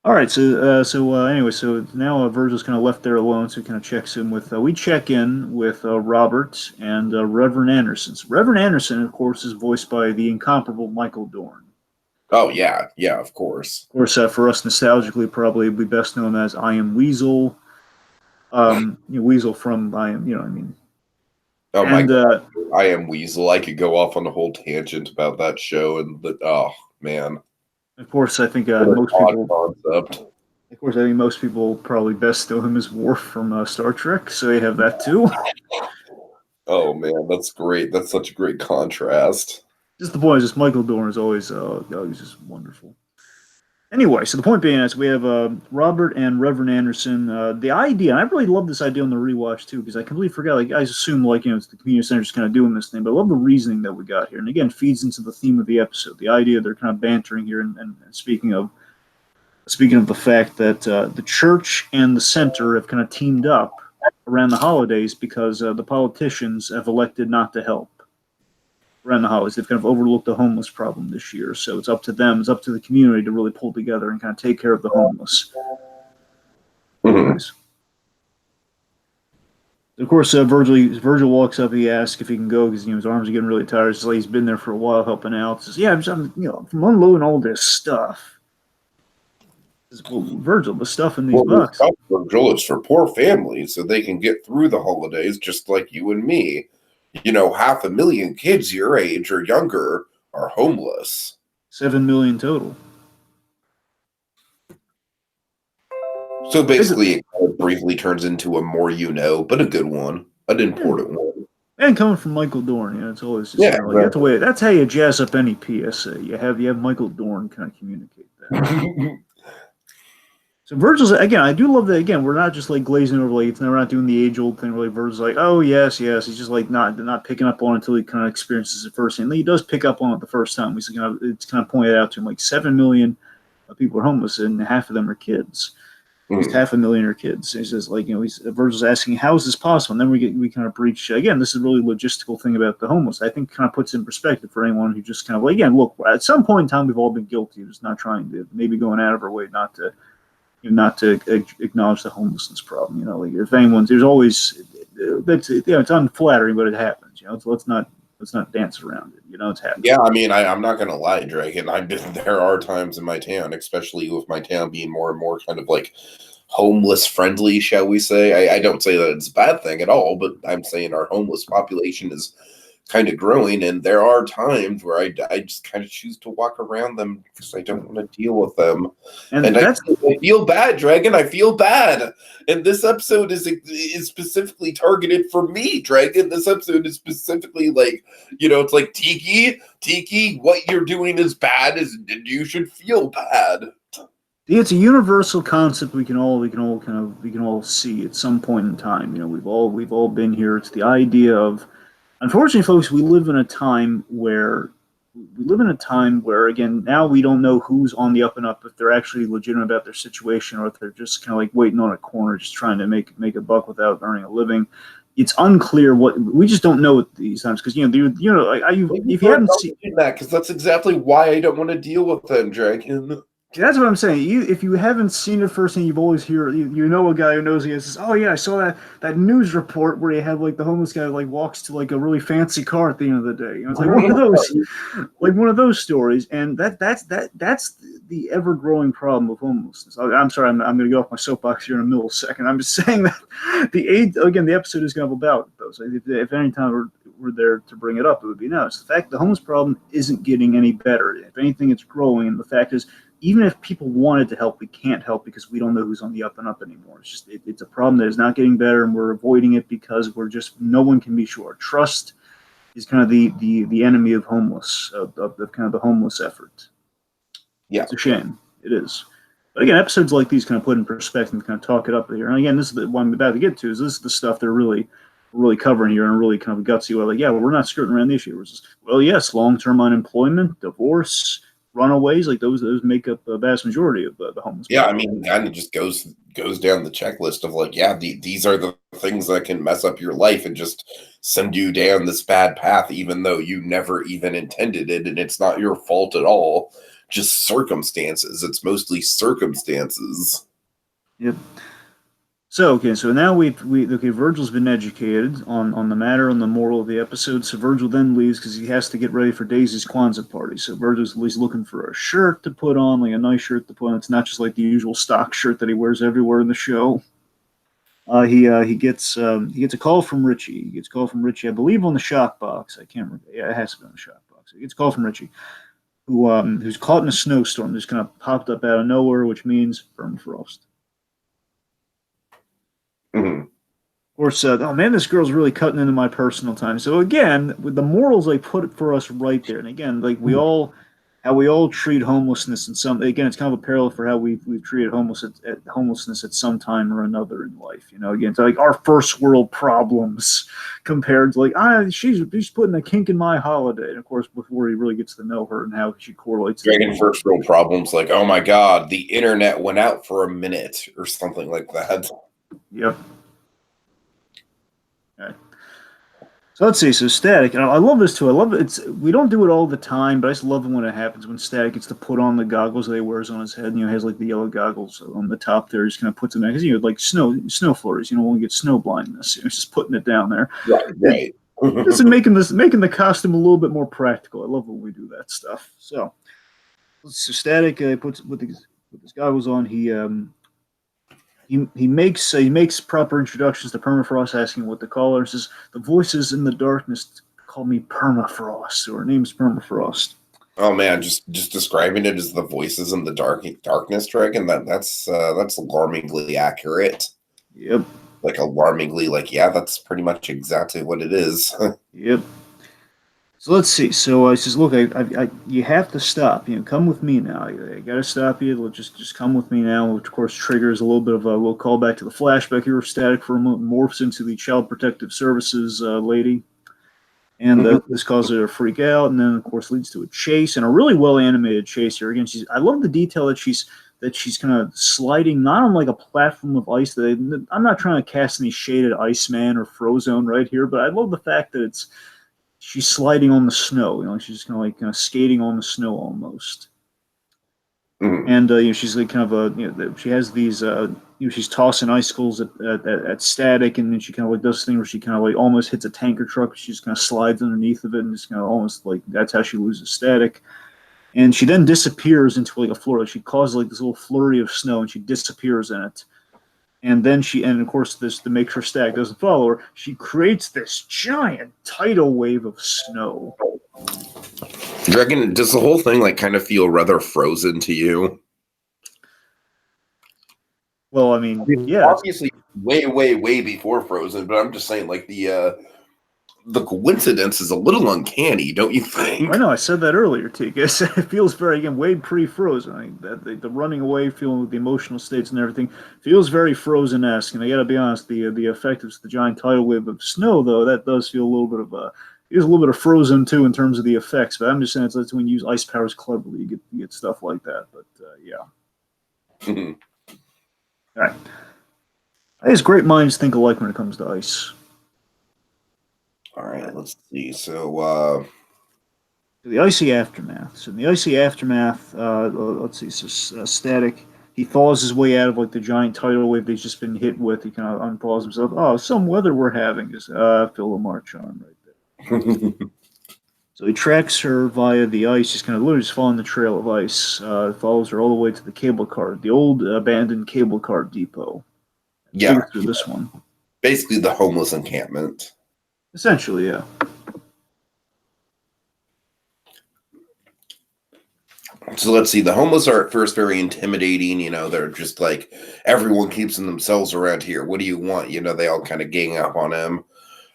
All right, anyway, so now Virgil's kind of left there alone, so he kind of checks in with. We check in with Robert and Reverend Anderson. So Reverend Anderson, of course, is voiced by the incomparable Michael Dorn. Oh yeah, of course. Of course, for us nostalgically, probably we best know him as I Am Weasel. Weasel from I Am, I mean. Oh my God, I Am Weasel. I could go off on a whole tangent about that show, and oh man. Of course, I think most people. Concept. Of course, I think most people probably best know him as Worf from Star Trek, so they have that too. Oh man, that's great. That's such a great contrast. Just the point is, just Michael Dorn is always he's just wonderful. Anyway, so the point being is we have Robert and Reverend Anderson. The idea, and I really love this idea on the rewatch too, because I completely forgot. Like I assume, it's the community center just kind of doing this thing, but I love the reasoning that we got here, and again, feeds into the theme of the episode. The idea they're kind of bantering here, and speaking of the fact that the church and the center have kind of teamed up around the holidays because the politicians have elected not to help around the holidays. They've kind of overlooked the homeless problem this year, so it's up to them, it's up to the community to really pull together and kind of take care of the homeless. Mm-hmm. Of course, Virgil walks up. He asks if he can go because his arms are getting really tired. He's like he's been there for a while helping out. He says, "Yeah, I'm from unloading all this stuff." He says, well, Virgil, the stuff in these boxes. Virgil, it's for poor families so they can get through the holidays just like you and me. 500,000 kids your age or younger are homeless. 7 million total. So basically, it kind of briefly turns into a more but a good one, an important one. And coming from Michael Dorn, it's always just that's the way. That's how you jazz up any PSA. You have Michael Dorn kind of communicate that. So Virgil's again. I do love that. Again, we're not just like glazing over. Like we're not doing the age-old thing. Where Virgil's like, oh yes. He's just like not picking up on it until he kind of experiences it first. And he does pick up on it the first time. It's kind of pointed out to him like 7 million people are homeless, and half of them are kids. At least 500,000 are kids. He says Virgil's asking, how is this possible? And then we kind of breach again. This is a really logistical thing about the homeless. I think kind of puts in perspective for anyone who just kind of again look. At some point in time, we've all been guilty of just not trying to maybe going out of our way not to acknowledge the homelessness problem. If anyone's, there's always it's unflattering, but it happens. Let's not dance around it. It's happening. Yeah, I mean, I'm not gonna lie, Dragon. There are times in my town, especially with my town being more and more kind of like homeless friendly, shall we say? I don't say that it's a bad thing at all, but I'm saying our homeless population is kind of growing, and there are times where I just kind of choose to walk around them because I don't want to deal with them. And I feel bad, Dragon. I feel bad. And this episode is specifically targeted for me, Dragon. This episode is specifically like, it's like Tiki, what you're doing is bad, you should feel bad. It's a universal concept we can all see at some point in time. We've all been here. It's the idea of, unfortunately, folks, we live in a time where again, now we don't know who's on the up and up, if they're actually legitimate about their situation or if they're just kind of like waiting on a corner, just trying to make a buck without earning a living. It's unclear we just don't know at these times because if you haven't seen that, because that's exactly why I don't want to deal with them, Dragon. That's what I'm saying. If you haven't seen it first, and you've always hear, a guy who knows he says, "Oh yeah, I saw that news report where you have like the homeless guy like walks to like a really fancy car at the end of the day." It's like one of those stories, and that's the ever growing problem of homelessness. I'm sorry, I'm going to go off my soapbox here in a millisecond. I'm just saying that the episode is going to be about those. If any time we're there to bring it up, it would be now. It's the fact the homeless problem isn't getting any better. If anything, it's growing, and the fact is, even if people wanted to help, we can't help because we don't know who's on the up and up anymore. It's just it's a problem that is not getting better, and we're avoiding it because no one can be sure. Trust is kind of the enemy of homeless, of kind of the homeless effort. Yeah, it's a shame. It is. But again, episodes like these kind of put in perspective and kind of talk it up here. And again, this is what I'm about to get to. This is the stuff they're really covering here in a really kind of gutsy way. Like, yeah, we're not skirting around the issue. We're just, well, yes, long-term unemployment, divorce, runaways, like those make up the vast majority of the homeless. Yeah, people. I mean, and it just goes down the checklist of like, yeah, these are the things that can mess up your life and just send you down this bad path, even though you never even intended it, and it's not your fault at all. Just circumstances. It's mostly circumstances. Yep. So now Virgil's been educated on the matter, on the moral of the episode. So Virgil then leaves because he has to get ready for Daisy's Kwanzaa party. So Virgil's at least looking for a shirt to put on, like a nice shirt to put on. It's not just like the usual stock shirt that he wears everywhere in the show. He gets a call from Richie. He gets a call from Richie, I believe, on the shock box. I can't remember. Yeah, it has to be on the shock box. He gets a call from Richie, who's caught in a snowstorm. Just kind of popped up out of nowhere, which means permafrost. Mm-hmm. Of course, oh man, this girl's really cutting into my personal time. So again, with the morals they put it for us right there, and again, like how we all treat homelessness, and it's kind of a parallel for how we've treated homelessness at some time or another in life. Again, it's like our first world problems compared to like she's putting a kink in my holiday, and of course, before he really gets to know her and how she correlates. Dragon first world problems, like, oh my god, the internet went out for a minute or something like that. Yep. Okay. So let's see. So Static, and I love this too. I love it. We don't do it all the time, but I just love it when it happens. When Static gets to put on the goggles that he wears on his head, and he has like the yellow goggles on the top there. He just kind of puts them in because like snow flurries. When we get snow blindness, he's just putting it down there. Right. This is making the costume a little bit more practical. I love when we do that stuff. So Static puts with his goggles on. He makes proper introductions to Permafrost, asking what to call her. Says the voices in the darkness call me Permafrost. So her name's Permafrost. Oh man, just describing it as the voices in the darkness, Dragon. That's alarmingly accurate. Yep. Like alarmingly, like yeah, that's pretty much exactly what it is. Yep. So let's see. So I says, look, you have to stop. Come with me now. I got to stop you. Just come with me now. Which of course triggers a little bit of a little callback to the flashback here of Static for a moment, morphs into the Child Protective Services lady, and this causes her to freak out, and then of course leads to a chase, and a really well animated chase here. Again, I love the detail that she's kind of sliding not on like a platform of ice. I'm not trying to cast any shaded Iceman or Frozone right here, but I love the fact that she's sliding on the snow. She's just kind of skating on the snow almost. Mm-hmm. And she's like kind of she has these she's tossing icicles at Static, and then she kind of like does this thing where she kind of like almost hits a tanker truck. She just kind of slides underneath of it, and just kind of almost like that's how she loses Static. And she then disappears into like a flurry. She causes like this little flurry of snow, and she disappears in it. And then and of course, this to make sure Static doesn't follow her, she creates this giant tidal wave of snow. Dragon, does the whole thing like kind of feel rather frozen to you? Well, I mean, yeah, obviously, way before Frozen, but I'm just saying, like the coincidence is a little uncanny, don't you think? I know I said that earlier, Tika. It feels very, again, way pre-Frozen. I mean, the running away, feeling with the emotional states and everything feels very Frozen-esque. And I got to be honest, the effect of the giant tidal wave of snow, though, that does feel a little bit of There's a little bit of Frozen too in terms of the effects, but I'm just saying that's when you use ice powers cleverly, you get stuff like that. But yeah. All right. I guess great minds think alike when it comes to ice. All right, let's see. So The Icy Aftermath. So in the Icy Aftermath, let's see. So Static, he thaws his way out of like the giant tidal wave he's just been hit with. He kind of unthaws himself. Oh, some weather we're having is Philomar charm right there. So he tracks her via the ice, just kind of literally just following the trail of ice. Follows her all the way to the cable car, the old abandoned cable car depot. Yeah, through this one. Basically, the homeless encampment. Essentially, yeah. So let's see. The homeless are at first very intimidating. You know, they're just like, everyone keeps themselves around here. What do you want? You know, they all kind of gang up on him.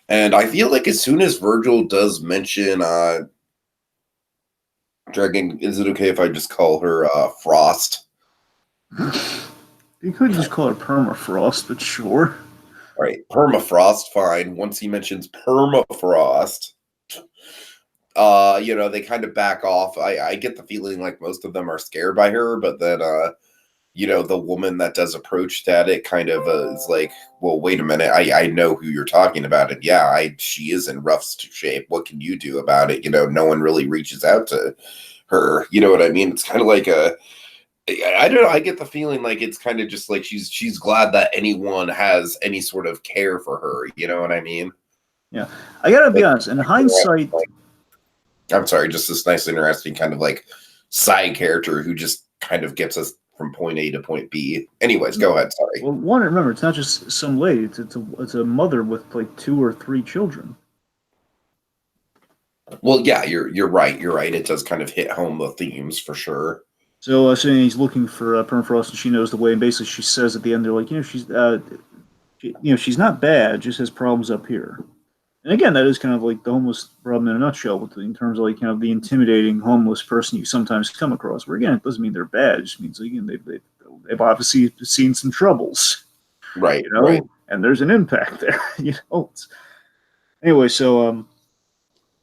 And I feel like as soon as Virgil does mention Dragon, is it okay if I just call her Frost? You could just call her Permafrost, but sure. All right, Permafrost, fine. Once he mentions Permafrost, you know, they kind of back off. I get the feeling like most of them are scared by her, but then you know, the woman that does approach Static kind of is like, well, wait a minute, I know who you're talking about, and yeah, she is in rough shape. What can you do about it? You know, no one really reaches out to her. You know what I mean? It's kind of like I don't know. I get the feeling like it's kind of just like she's glad that anyone has any sort of care for her. You know what I mean? Yeah, I gotta be honest. In hindsight, I'm sorry, just this nice, interesting kind of like side character who just kind of gets us from point A to point B. Anyways, go ahead. Sorry. Well, one, remember, it's not just some lady. It's a mother with like 2 or 3 children. Well, yeah, you're right. You're right. It does kind of hit home the themes for sure. So, he's looking for Permafrost, and she knows the way. And basically, she says at the end, they're like, she's not bad, just has problems up here. And again, that is kind of like the homeless problem in a nutshell, in terms of like kind of the intimidating homeless person you sometimes come across. Where again, it doesn't mean they're bad; it just means again they've obviously seen some troubles, right? You know, right. And there's an impact there. You know. Anyway, so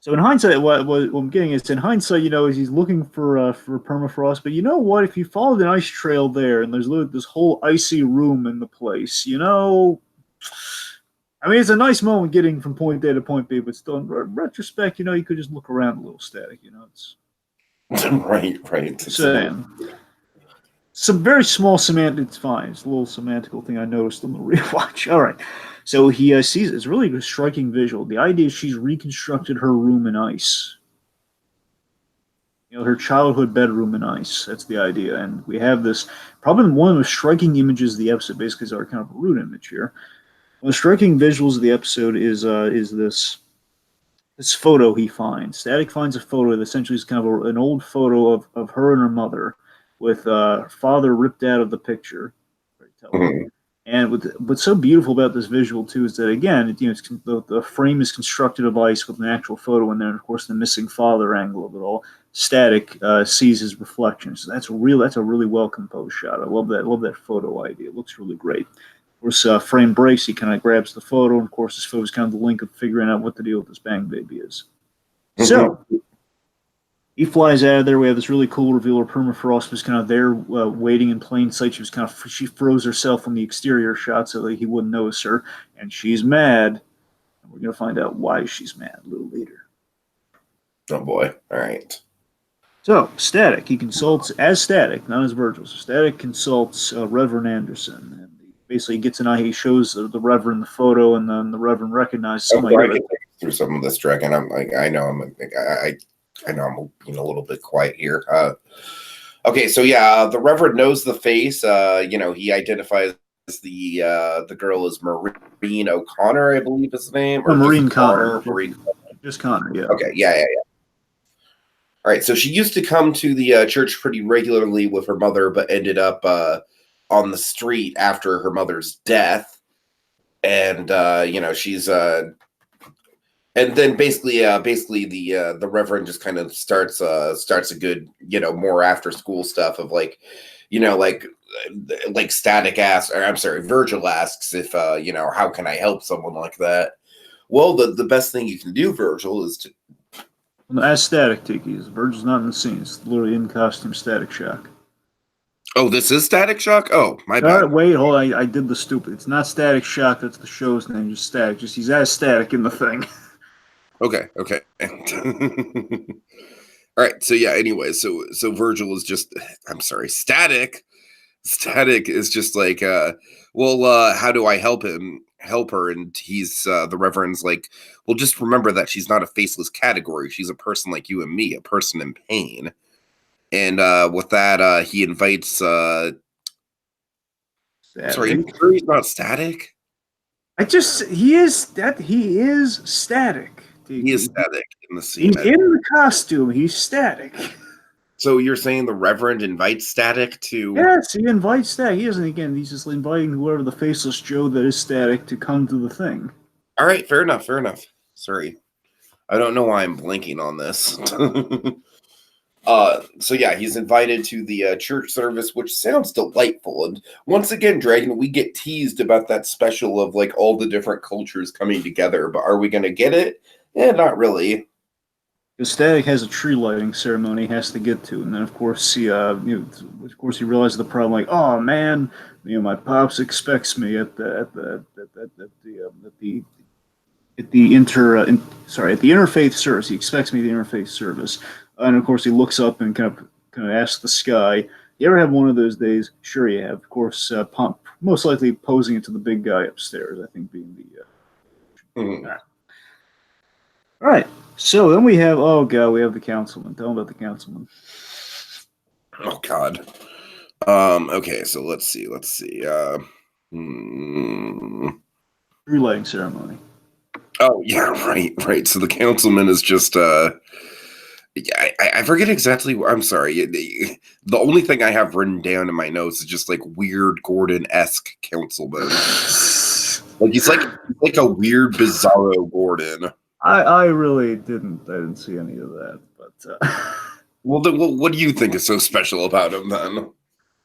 in hindsight, what I'm getting is in hindsight, you know, he's looking for Permafrost, but you know what? If you follow the ice trail there, and there's this whole icy room in the place, you know. I mean, it's a nice moment getting from point A to point B, but still, in retrospect, you know, you could just look around a little, Static. You know, it's right. Saying some very small semantic. It's fine. It's a little semantical thing I noticed on the rewatch. All right, so he sees it's really a striking visual. The idea is she's reconstructed her room in ice. You know, her childhood bedroom in ice. That's the idea, and we have this probably one of the striking images of the episode. Basically, is our kind of root image here. One of the striking visuals of the episode is this photo he finds. Static finds a photo that essentially is kind of an old photo of her and her mother, with father ripped out of the picture. Mm-hmm. And what's so beautiful about this visual too is that again, the frame is constructed of ice with an actual photo in there, and of course the missing father angle of it all. Static sees his reflection, so that's a really well composed shot. I love that photo idea. It looks really great. Of course, frame breaks. He kind of grabs the photo, and of course, this photo is kind of the link of figuring out what the deal with this Bang Baby is. Mm-hmm. So he flies out of there. We have this really cool reveal where Permafrost was kind of there, waiting in plain sight. She froze herself from the exterior shot so that he wouldn't notice her, and she's mad. And we're gonna find out why she's mad a little later. Oh boy! All right. So, Static, he consults as Static, not as Virgil. So Static consults Reverend Anderson, and basically gets an eye. He shows the Reverend the photo, and then the Reverend recognizes somebody. I can take through some of this, Dragon. I'm like, I know I'm being a little bit quiet here. Okay, so yeah, the Reverend knows the face. You know, he identifies the girl is Maureen O'Connor, I believe is the name, or or Maureen just Connor. Maureen. Just Connor, yeah. Okay, yeah. All right, so she used to come to the church pretty regularly with her mother, but ended up on the street after her mother's death, and she's and then basically the Reverend just kind of starts a good more after school stuff of like Static asks, or I'm sorry, Virgil asks if how can I help someone like that. Well, the best thing you can do, Virgil, is to As Static Tiki is. Virgil's not in the scene. It's literally in costume Static Shock. Oh, this is Static Shock? Oh, my All right, bad. wait, hold on. I did the stupid. It's not Static Shock. That's the show's name. Just Static. Just he's as Static in the thing. Okay. All right. So yeah, anyway, so Virgil is just I'm sorry, Static. Static is just like how do I help her? And he's the Reverend's like, well, just remember that she's not a faceless category. She's a person like you and me, a person in pain. And with that, he invites sorry, you sure he's not Static? He is Static. He is Static in the scene. He's in the costume. He's Static. So you're saying the Reverend invites Static to? Yes, he invites Static. He doesn't. Again, he's just inviting whoever the faceless Joe that is Static to come to the thing. All right, fair enough. Sorry, I don't know why I'm blinking on this. So yeah, he's invited to the church service, which sounds delightful. And once again, Dragon, we get teased about that special of like all the different cultures coming together, but are we going to get it? Yeah, not really. Because Static has a tree lighting ceremony he has to get to, and then of course he realizes the problem. Like, oh man, my pops expects me at the interfaith service. He expects me at the interfaith service, and of course he looks up and kind of asks the sky, "You ever have one of those days?" Sure, you have. Of course, most likely posing it to the big guy upstairs. I think being the. All right. So then we have the Councilman. Tell him about the Councilman. Oh God. Okay, so let's see. Tree lighting ceremony. Oh yeah, right. So the Councilman is just I forget exactly. I'm sorry. The only thing I have written down in my notes is just like weird Gordon-esque Councilman. Like he's like a weird Bizarro Gordon. I really didn't see any of that, but well, then, what do you think is so special about him then?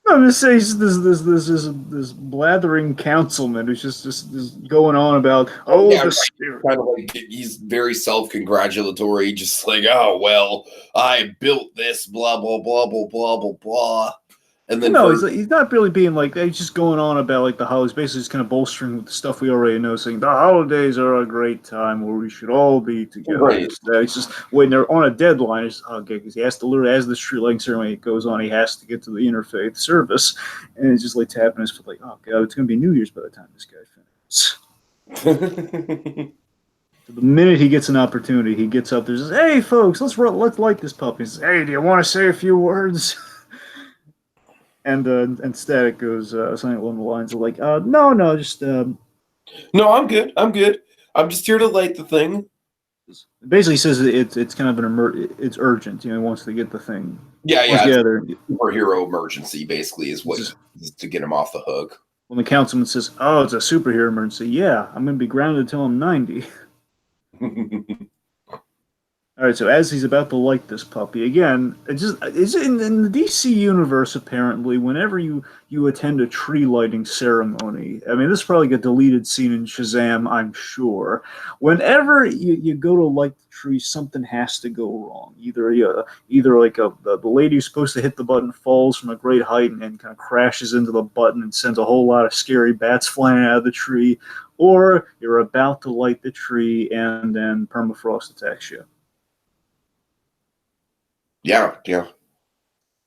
I'm just saying this blathering councilman who's just going on about spirit. Kind of like he's very self-congratulatory, just like, oh well, I built this, blah blah blah blah blah blah blah. And then he's not really being like, he's just going on about like the holidays, basically just kind of bolstering with the stuff we already know, saying the holidays are a great time where we should all be together. Right. It's just when they're on a deadline, it's okay, because he has to literally, as the tree lighting ceremony goes on, he has to get to the interfaith service, and it's just like tapping his foot, like, oh god, it's going to be New Year's by the time this guy finishes. The minute he gets an opportunity, he gets up there and says, "Hey folks, let's light this puppy." He says, "Hey, do you want to say a few words?" And Static goes something along the lines of like, no, just no, I'm good. I'm just here to light the thing. Basically says it's kind of it's urgent. He wants to get the thing. Yeah. Superhero emergency basically is what is to get him off the hook. When the councilman says, "Oh, it's a superhero emergency," yeah, I'm going to be grounded until I'm 90. All right, so as he's about to light this puppy again, it's in the DC universe. Apparently, whenever you attend a tree lighting ceremony, I mean, this is probably like a deleted scene in Shazam, I'm sure. Whenever you go to light the tree, something has to go wrong. Either like the lady who's supposed to hit the button falls from a great height and kind of crashes into the button and sends a whole lot of scary bats flying out of the tree, or you're about to light the tree and then Permafrost attacks you. Yeah.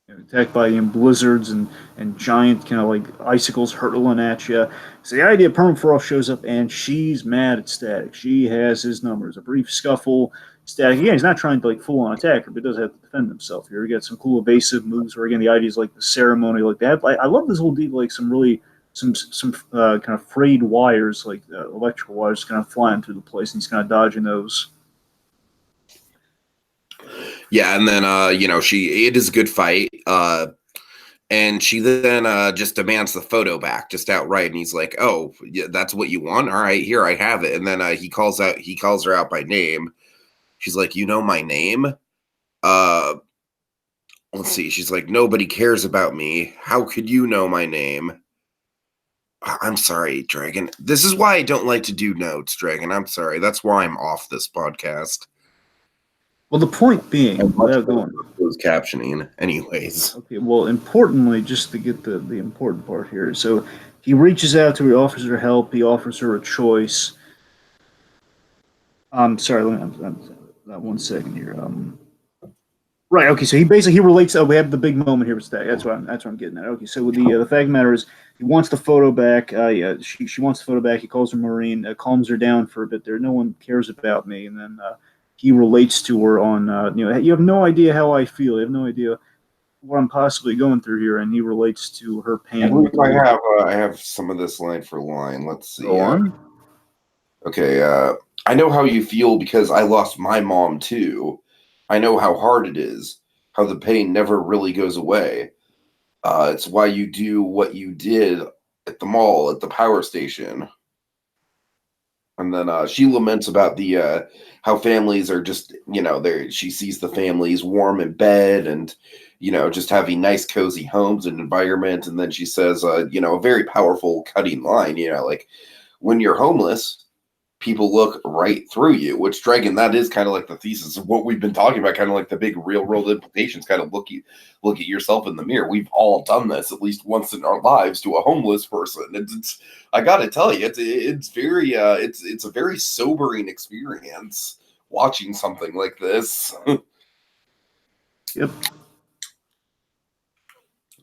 Attacked by blizzards and giant kind of like icicles hurtling at you. So the idea Permafrost shows up and she's mad at Static. She has his numbers. A brief scuffle. Static, again, he's not trying to like full on attack her, but does have to defend himself here. He got some cool evasive moves where again the idea is like the ceremony like that. I love this whole deal, like some really some kind of frayed wires, like electrical wires, kind of flying through the place, and he's kind of dodging those. Yeah, and then it is a good fight. And she then just demands the photo back, just outright, and he's like, "Oh, yeah, that's what you want? All right, here, I have it." And then he calls her out by name. She's like, "You know my name?" Let's see. She's like, "Nobody cares about me. How could you know my name?" I'm sorry, Dragon. This is why I don't like to do notes, Dragon. I'm sorry. That's why I'm off this podcast. Well, the point being, without going closed captioning, anyways. Okay, well, importantly, just to get the important part here. So he reaches out to her, he offers her help, he offers her a choice. Sorry, let me, 1 second here. Right. Okay. So he relates. Oh, we have the big moment here with Stag. That's what I'm getting at. Okay. So the fact of the matter is, he wants the photo back. Yeah, she wants the photo back. He calls her Maureen, calms her down for a bit. There, no one cares about me, and then he relates to her on. You have no idea how I feel. You have no idea what I'm possibly going through here, and he relates to her pain. I have some of this line for line. Let's see. Go on. Okay. I know how you feel because I lost my mom too. I know how hard it is, how the pain never really goes away. It's why you do what you did at the mall, at the power station. And then she laments about the how families are just, there. She sees the families warm in bed and, just having nice, cozy homes and environment. And then she says, a very powerful, cutting line, like when you're homeless, people look right through you, which, Dragon, that is kind of like the thesis of what we've been talking about, kind of like the big real world implications, kind of look at yourself in the mirror. We've all done this at least once in our lives to a homeless person. It's I gotta tell you, it's very it's a very sobering experience watching something like this. Yep.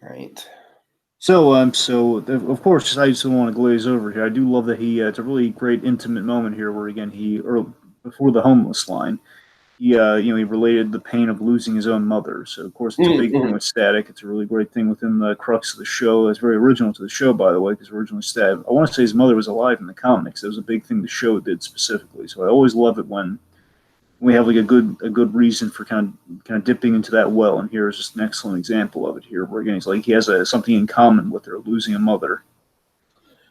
Right. So, of course, I just don't want to glaze over here. I do love that it's a really great intimate moment here, where again before the homeless line, he related the pain of losing his own mother. So, of course, it's a big thing with Static. It's a really great thing within the crux of the show. It's very original to the show, by the way, because originally Static, I want to say his mother was alive in the comics. That was a big thing the show did specifically. So I always love it when we have like a good reason for kind of dipping into that well, and here is just an excellent example of it here, where again he has something in common with her, losing a mother,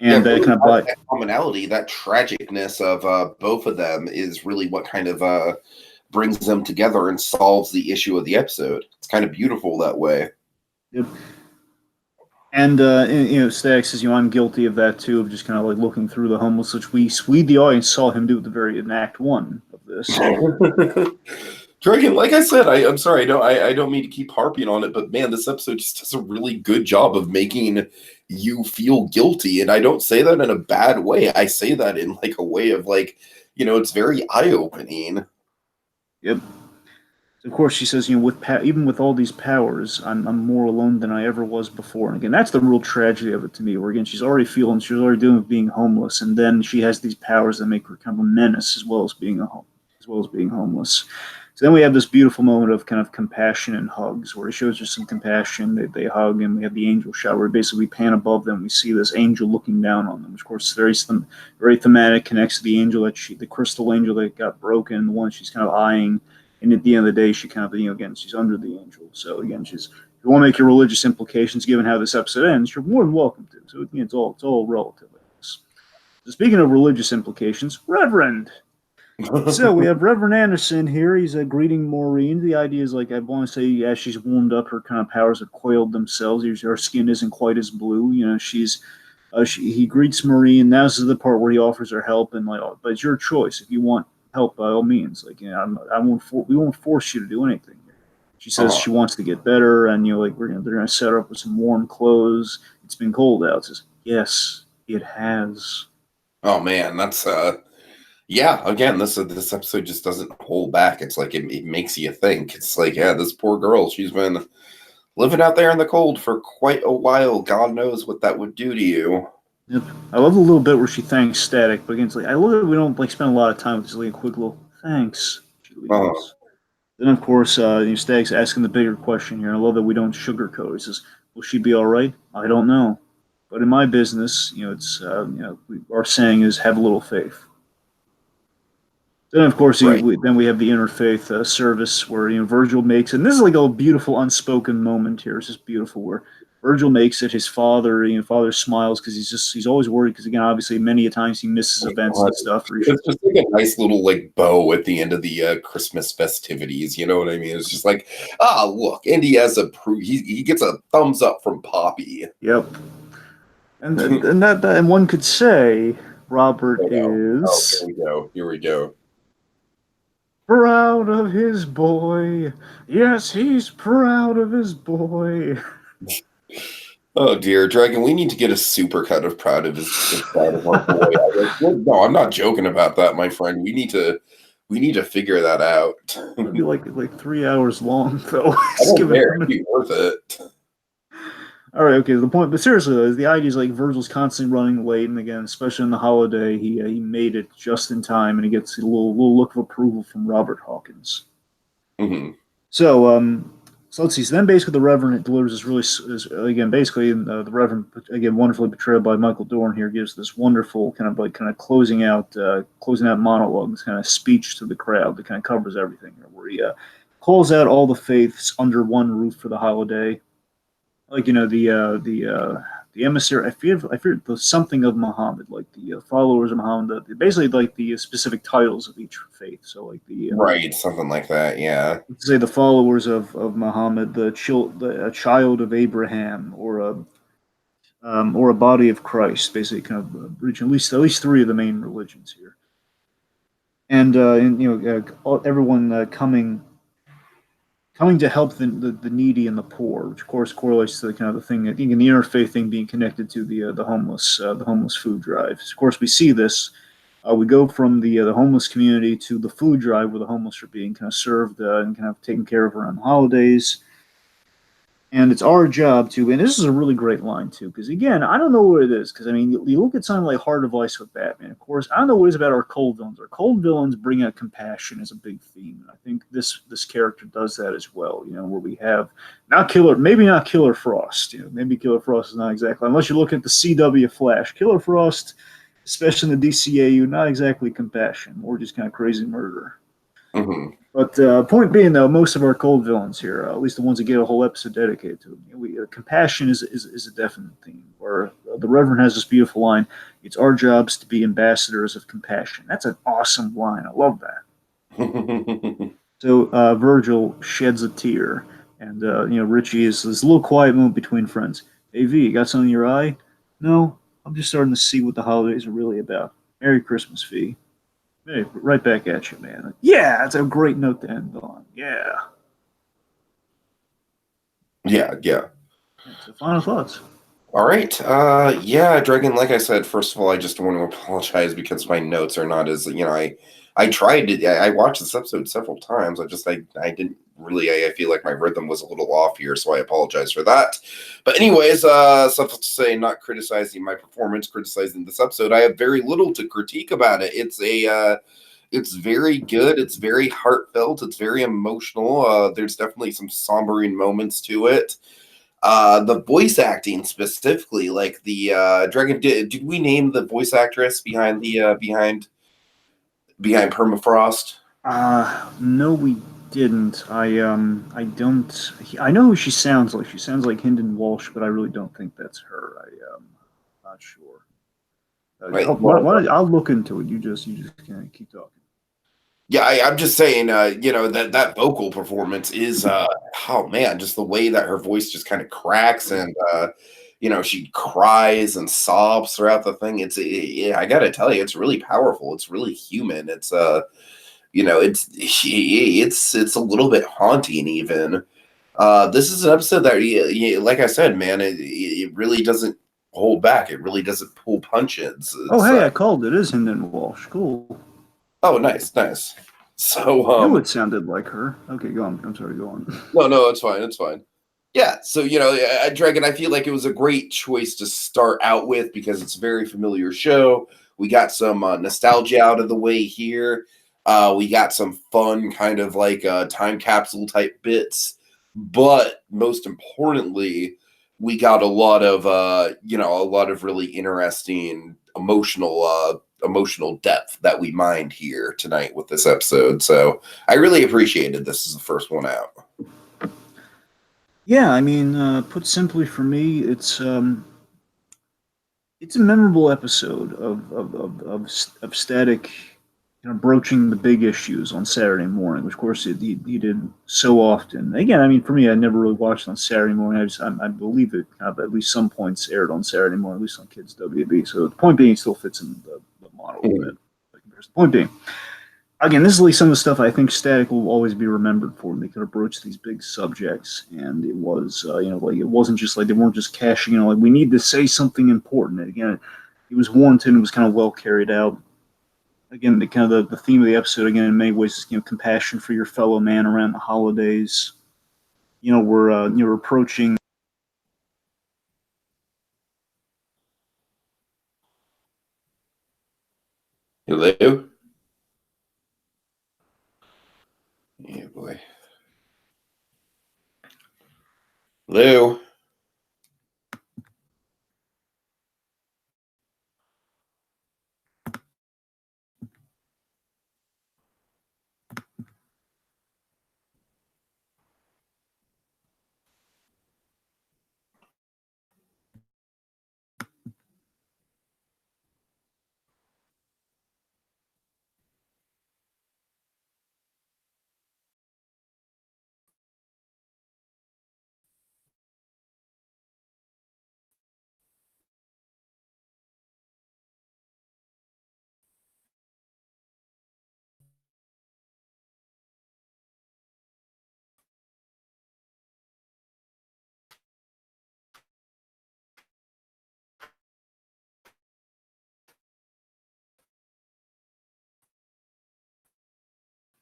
and that kind of that commonality, that tragicness of both of them is really what kind of brings them together and solves the issue of the episode. It's kind of beautiful that way. Yep. And Static says, I'm guilty of that too, of just kind of like looking through the homeless, which we the audience saw him do at the very in Act 1 of this. Dragon, like I said, I'm sorry, I don't mean to keep harping on it, but man, this episode just does a really good job of making you feel guilty, and I don't say that in a bad way. I say that in like a way of like, it's very eye-opening. Yep. Of course, she says, even with all these powers, I'm more alone than I ever was before. And again, that's the real tragedy of it to me. Where again, she's already dealing with being homeless, and then she has these powers that make her kind of a menace, as well as being homeless. So then we have this beautiful moment of kind of compassion and hugs, where he shows her some compassion. They hug, and we have the angel shot, where basically we pan above them. We see this angel looking down on them, which of course is very thematic, connects to the angel the crystal angel that got broken, the one she's kind of eyeing. And at the end of the day, she kind of, again, she's under the angel. So again, if you want to make your religious implications, given how this episode ends, you're more than welcome to. So again, it's all relative. So speaking of religious implications, Reverend. So we have Reverend Anderson here. He's greeting Maureen. The idea is, like, I want to say, as she's warmed up, her kind of powers have coiled themselves. Her skin isn't quite as blue. He greets Maureen. Now this is the part where he offers her help, and like, but it's your choice. If you want help, by all means. Like, we won't force you to do anything. She says she wants to get better, and they're gonna set her up with some warm clothes. It's been cold out. Says, yes, it has. Oh man, that's yeah. Again, this episode just doesn't hold back. It's like it makes you think. It's like, yeah, this poor girl, she's been living out there in the cold for quite a while. God knows what that would do to you. Yep. I love the little bit where she thanks Static, but again, it's like, I love that we don't spend a lot of time with just like a quick little thanks. Then of course, Static's asking the bigger question here. I love that we don't sugarcoat. He says, "Will she be all right? I don't know. But in my business, it's our saying is have a little faith. Then, of course, Right. then we have the interfaith service where Virgil makes, and this is like a beautiful unspoken moment here. It's just beautiful where Virgil makes it. His father, father smiles because he's always worried because again, obviously, many a times he misses Oh events God. and stuff. It's just like a nice little like bow at the end of the Christmas festivities. You know what I mean? It's just like, look, Indy has he gets a thumbs up from Poppy. Yep, and one could say Robert Oh no! Oh, here is we go. Here we go. proud of his boy. Yes, he's proud of his boy. Oh dear, Dragon, we need to get a super cut of proud of proud of our boy. No, I'm not joking about that, my friend. We need to figure that out. It'd be like 3 hours long though. I don't care. It'd be worth it. All right, okay. The point, but seriously though, the idea is like Virgil's constantly running late, and again, especially on the holiday, he made it just in time, and he gets a little look of approval from Robert Hawkins. Mm-hmm. So let's see. So then, basically, the Reverend delivers this again, basically, the Reverend again, wonderfully portrayed by Michael Dorn here, gives this wonderful kind of closing out monologue, this kind of speech to the crowd that kind of covers everything, where he calls out all the faiths under one roof for the holiday. Like the emissary. I fear the something of Muhammad, like the followers of Muhammad. Basically, like the specific titles of each faith. So, like Right, something like that. Yeah. say the followers of Muhammad, a child of Abraham, or a body of Christ. Basically, kind of reaching at least three of the main religions here, and everyone coming to help the needy and the poor, which of course correlates to the kind of the thing. I think in the interfaith thing being connected to the homeless food drives. Of course, we see this. We go from the homeless community to the food drive, where the homeless are being kind of served and kind of taken care of around the holidays. And it's our job to, and this is a really great line too, because again, I don't know what it is, because I mean, you look at something like Heart of Ice with Batman, of course, I don't know what it is about our cold villains. Our cold villains bring out compassion as a big theme. And I think this character does that as well, where we have maybe not Killer Frost, maybe Killer Frost is not exactly, unless you look at the CW Flash, Killer Frost, especially in the DCAU, not exactly compassion, more just kind of crazy murder. Mm-hmm. But point being, though, most of our cold villains here, at least the ones that get a whole episode dedicated to them, compassion is a definite theme. Where the Reverend has this beautiful line: "It's our jobs to be ambassadors of compassion." That's an awesome line. I love that. So Virgil sheds a tear, and Richie is this little quiet moment between friends. Hey V, you got something in your eye? No, I'm just starting to see what the holidays are really about. Merry Christmas, V. Hey, right back at you, man. Yeah, that's a great note to end on. Yeah. Yeah, yeah. So final thoughts. All right. Yeah, Dragon, like I said, first of all, I just want to apologize because my notes are not as, I tried to, I watched this episode several times. I didn't really, I feel like my rhythm was a little off here, so I apologize for that. But anyways, suffice to say, not criticizing my performance, criticizing this episode. I have very little to critique about it. It's very good. It's very heartfelt. It's very emotional. There's definitely some sombering moments to it. The voice acting specifically, like the Dragon. Did we name the voice actress behind the behind Permafrost? No, we didn't. I don't. I know who she sounds like. She sounds like Hynden Walsh, but I really don't think that's her. Not sure. Right. I'll look into it. You just kind of keep talking. Yeah, I'm just saying, that vocal performance is, oh man, just the way that her voice just kind of cracks and, she cries and sobs throughout the thing. I gotta tell you, it's really powerful. It's really human. It's a little bit haunting even. This is an episode that, like I said, man, it really doesn't hold back. It really doesn't pull punches. Hey, I called it. It is Hynden Walsh. Cool. Oh, nice, nice. So, I knew it sounded like her. Okay, go on. I'm sorry, go on. No, it's fine. It's fine. Yeah, so Dragon, I feel like it was a great choice to start out with because it's a very familiar show. We got some nostalgia out of the way here. We got some fun kind of like time capsule type bits, but most importantly, we got a lot of a lot of really interesting emotional depth that we mined here tonight with this episode. So I really appreciated this as the first one out. Yeah, I mean, put simply for me, it's a memorable episode of Static, broaching the big issues on Saturday morning, which of course he did so often. Again, I mean, for me, I never really watched on Saturday morning. I believe it kind of at least some points aired on Saturday morning, at least on Kids WB. So the point being, it still fits in the model. The point being, again, this is like some of the stuff I think Static will always be remembered for. They could approach these big subjects, and it was, like it wasn't just like they weren't just cashing, like we need to say something important. And again, it was warranted. It was kind of well carried out. Again, the theme of the episode, again, in many ways, is compassion for your fellow man around the holidays. We're approaching. Hello. Yeah, boy. Hello.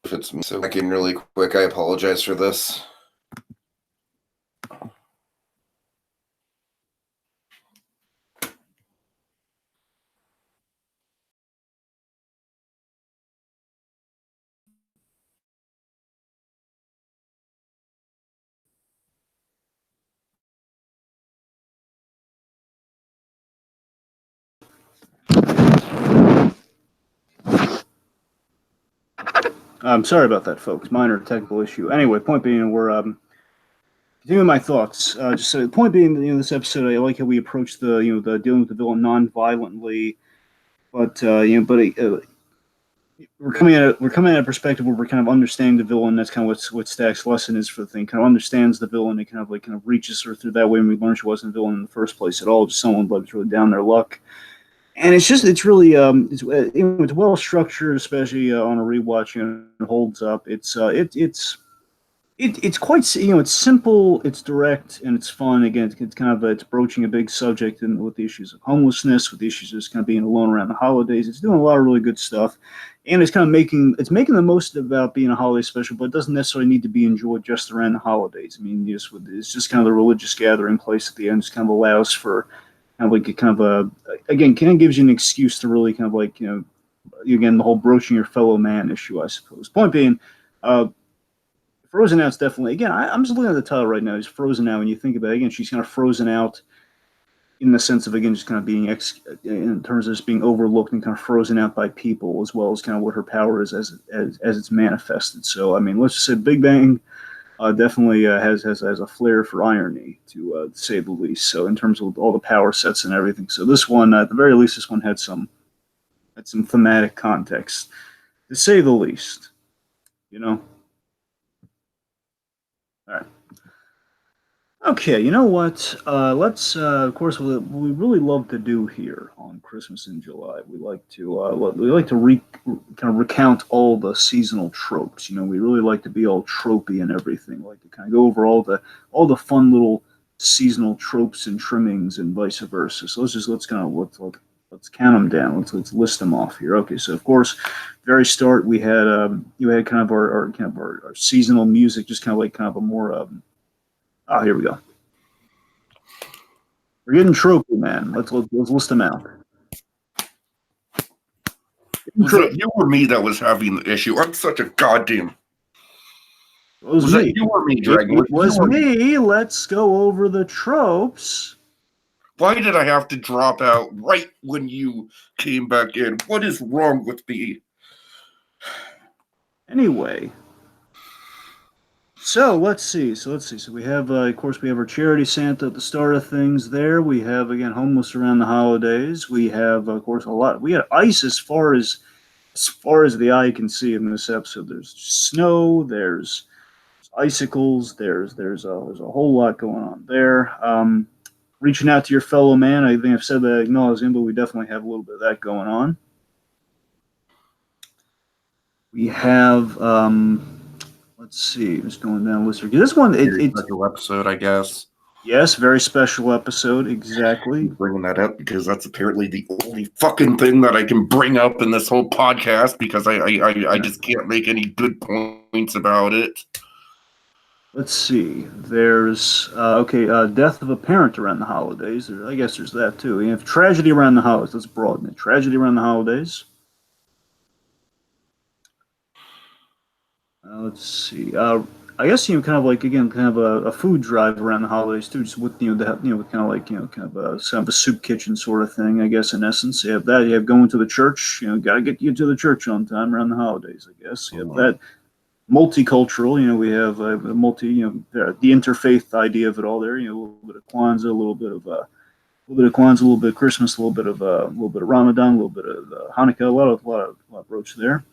If it's so back in really quick, I apologize for this. I'm sorry about that, folks. Minor technical issue. Anyway, point being, we're continuing my thoughts. Just so the point being, this episode, I like how we approach the dealing with the villain non-violently, but we're coming at a perspective where we're kind of understanding the villain. That's kind of what Stack's lesson is for the thing. Kind of understands the villain and kind of reaches her through that way. And we learn she wasn't a villain in the first place at all. Just someone that was really down their luck. And it's really it's well structured, especially on a rewatch. It holds up. It's quite, it's simple, it's direct, and it's fun. Again, it's kind of it's broaching a big subject with the issues of homelessness, with the issues of just kind of being alone around the holidays. It's doing a lot of really good stuff, and it's kind of making the most about being a holiday special, but it doesn't necessarily need to be enjoyed just around the holidays. I mean, it's just kind of the religious gathering place at the end. Just kind of allows for kind of like a kind of again, kind of gives you an excuse to really kind of like again, the whole broaching your fellow man issue, I suppose. Point being, Frozen Out's definitely, again, I'm just looking at the title right now. It's Frozen Out. When you think about it, again, she's kind of frozen out in the sense of, again, just kind of being, in terms of just being overlooked and kind of frozen out by people, as well as kind of what her power is as it's manifested. So, I mean, let's just say Big Bang definitely has a flair for irony, to say the least. So, in terms of all the power sets and everything. So, this one, at the very least, this one had some thematic context, to say the least, All right. Okay, you know what? Let's, of course, what we really love to do here on Christmas in July. We like to kind of recount all the seasonal tropes. We really like to be all tropey and everything. Like to kind of go over all the fun little seasonal tropes and trimmings and vice versa. So let's count them down. Let's list them off here. Okay, so of course, very start we had you had kind of our seasonal music, just kind of a more here we go. We're getting tropey, man. Let's list them out. Was it you or me that was having the issue? I'm such a goddamn. Was that you or me, Dragon? It was me. Let's go over the tropes. Why did I have to drop out right when you came back in? What is wrong with me? Anyway. So let's see. So we have, of course, we have our charity Santa at the start of things there. We have, again, homeless around the holidays. We have, of course, a lot. We got ice as far as the eye can see in this episode. There's snow. There's icicles. There's a whole lot going on there. Reaching out to your fellow man. I think I've said that acknowledging, but we definitely have a little bit of that going on. We have, let's see, just going down the list here. This one, it's special episode, I guess. Yes, very special episode, exactly. I'm bringing that up because that's apparently the only fucking thing that I can bring up in this whole podcast because I just can't make any good points about it. Let's see. There's death of a parent around the holidays. I guess there's that too. You have tragedy around the holidays. Let's broaden it. Tragedy around the holidays. Let's see. I guess kind of like again, kind of a food drive around the holidays too, just with kind of like kind of a soup kitchen sort of thing. I guess in essence, you have that. You have going to the church. Got to get you to the church on time around the holidays. I guess you have that. Multicultural, we have the interfaith idea of it all there. A little bit of Kwanzaa, a little bit of Christmas, a little bit of Ramadan, a little bit of Hanukkah, a lot of roach there.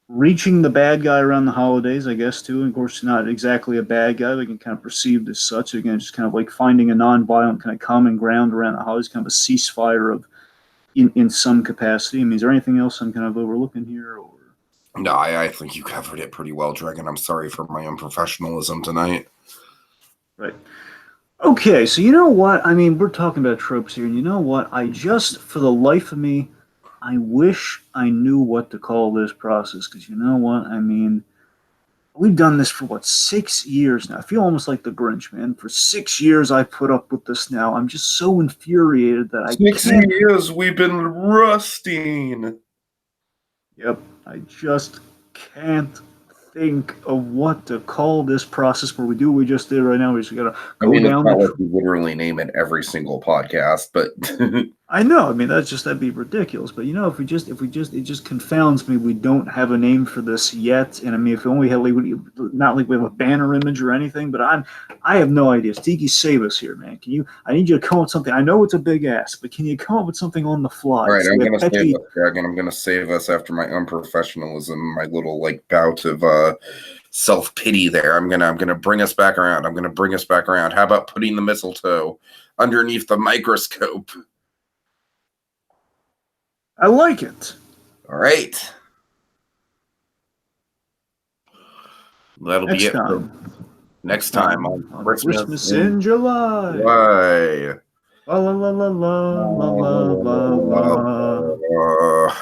Reaching the bad guy around the holidays, I guess too. And of course, not exactly a bad guy, but kind of perceived as such. Again, just kind of like finding a non-violent kind of common ground around the holidays, kind of a ceasefire of in some capacity. I mean, is there anything else I'm kind of overlooking here, or? No, I think you covered it pretty well, Dragon. I'm sorry for my unprofessionalism tonight. Right. Okay, so you know what? I mean, we're talking about tropes here, and you know what? For the life of me, I wish I knew what to call this process, because you know what? I mean, we've done this for, 6 years now? I feel almost like the Grinch, man. For 6 years, I put up with this now. I'm just so infuriated that I can't. 6 years we've been rusting. Yep. I just can't think of what to call this process where we do what we just did right now. We just got to go down. It's not like we literally name it every single podcast, but I know. I mean, that'd be ridiculous. But if it just confounds me. We don't have a name for this yet. And I mean, if only had not like we have a banner image or anything. But I have no idea. Tiki, save us here, man. I need you to come up with something. I know it's a big ask, but can you come up with something on the fly? All right, I'm going to save us, Dragon. I'm going to save us after my unprofessionalism, my little bout of self-pity there. I'm gonna bring us back around. How about putting the mistletoe underneath the microscope? I like it. All right. That'll be it for next time on Christmas in July. July. La la la la la la la la.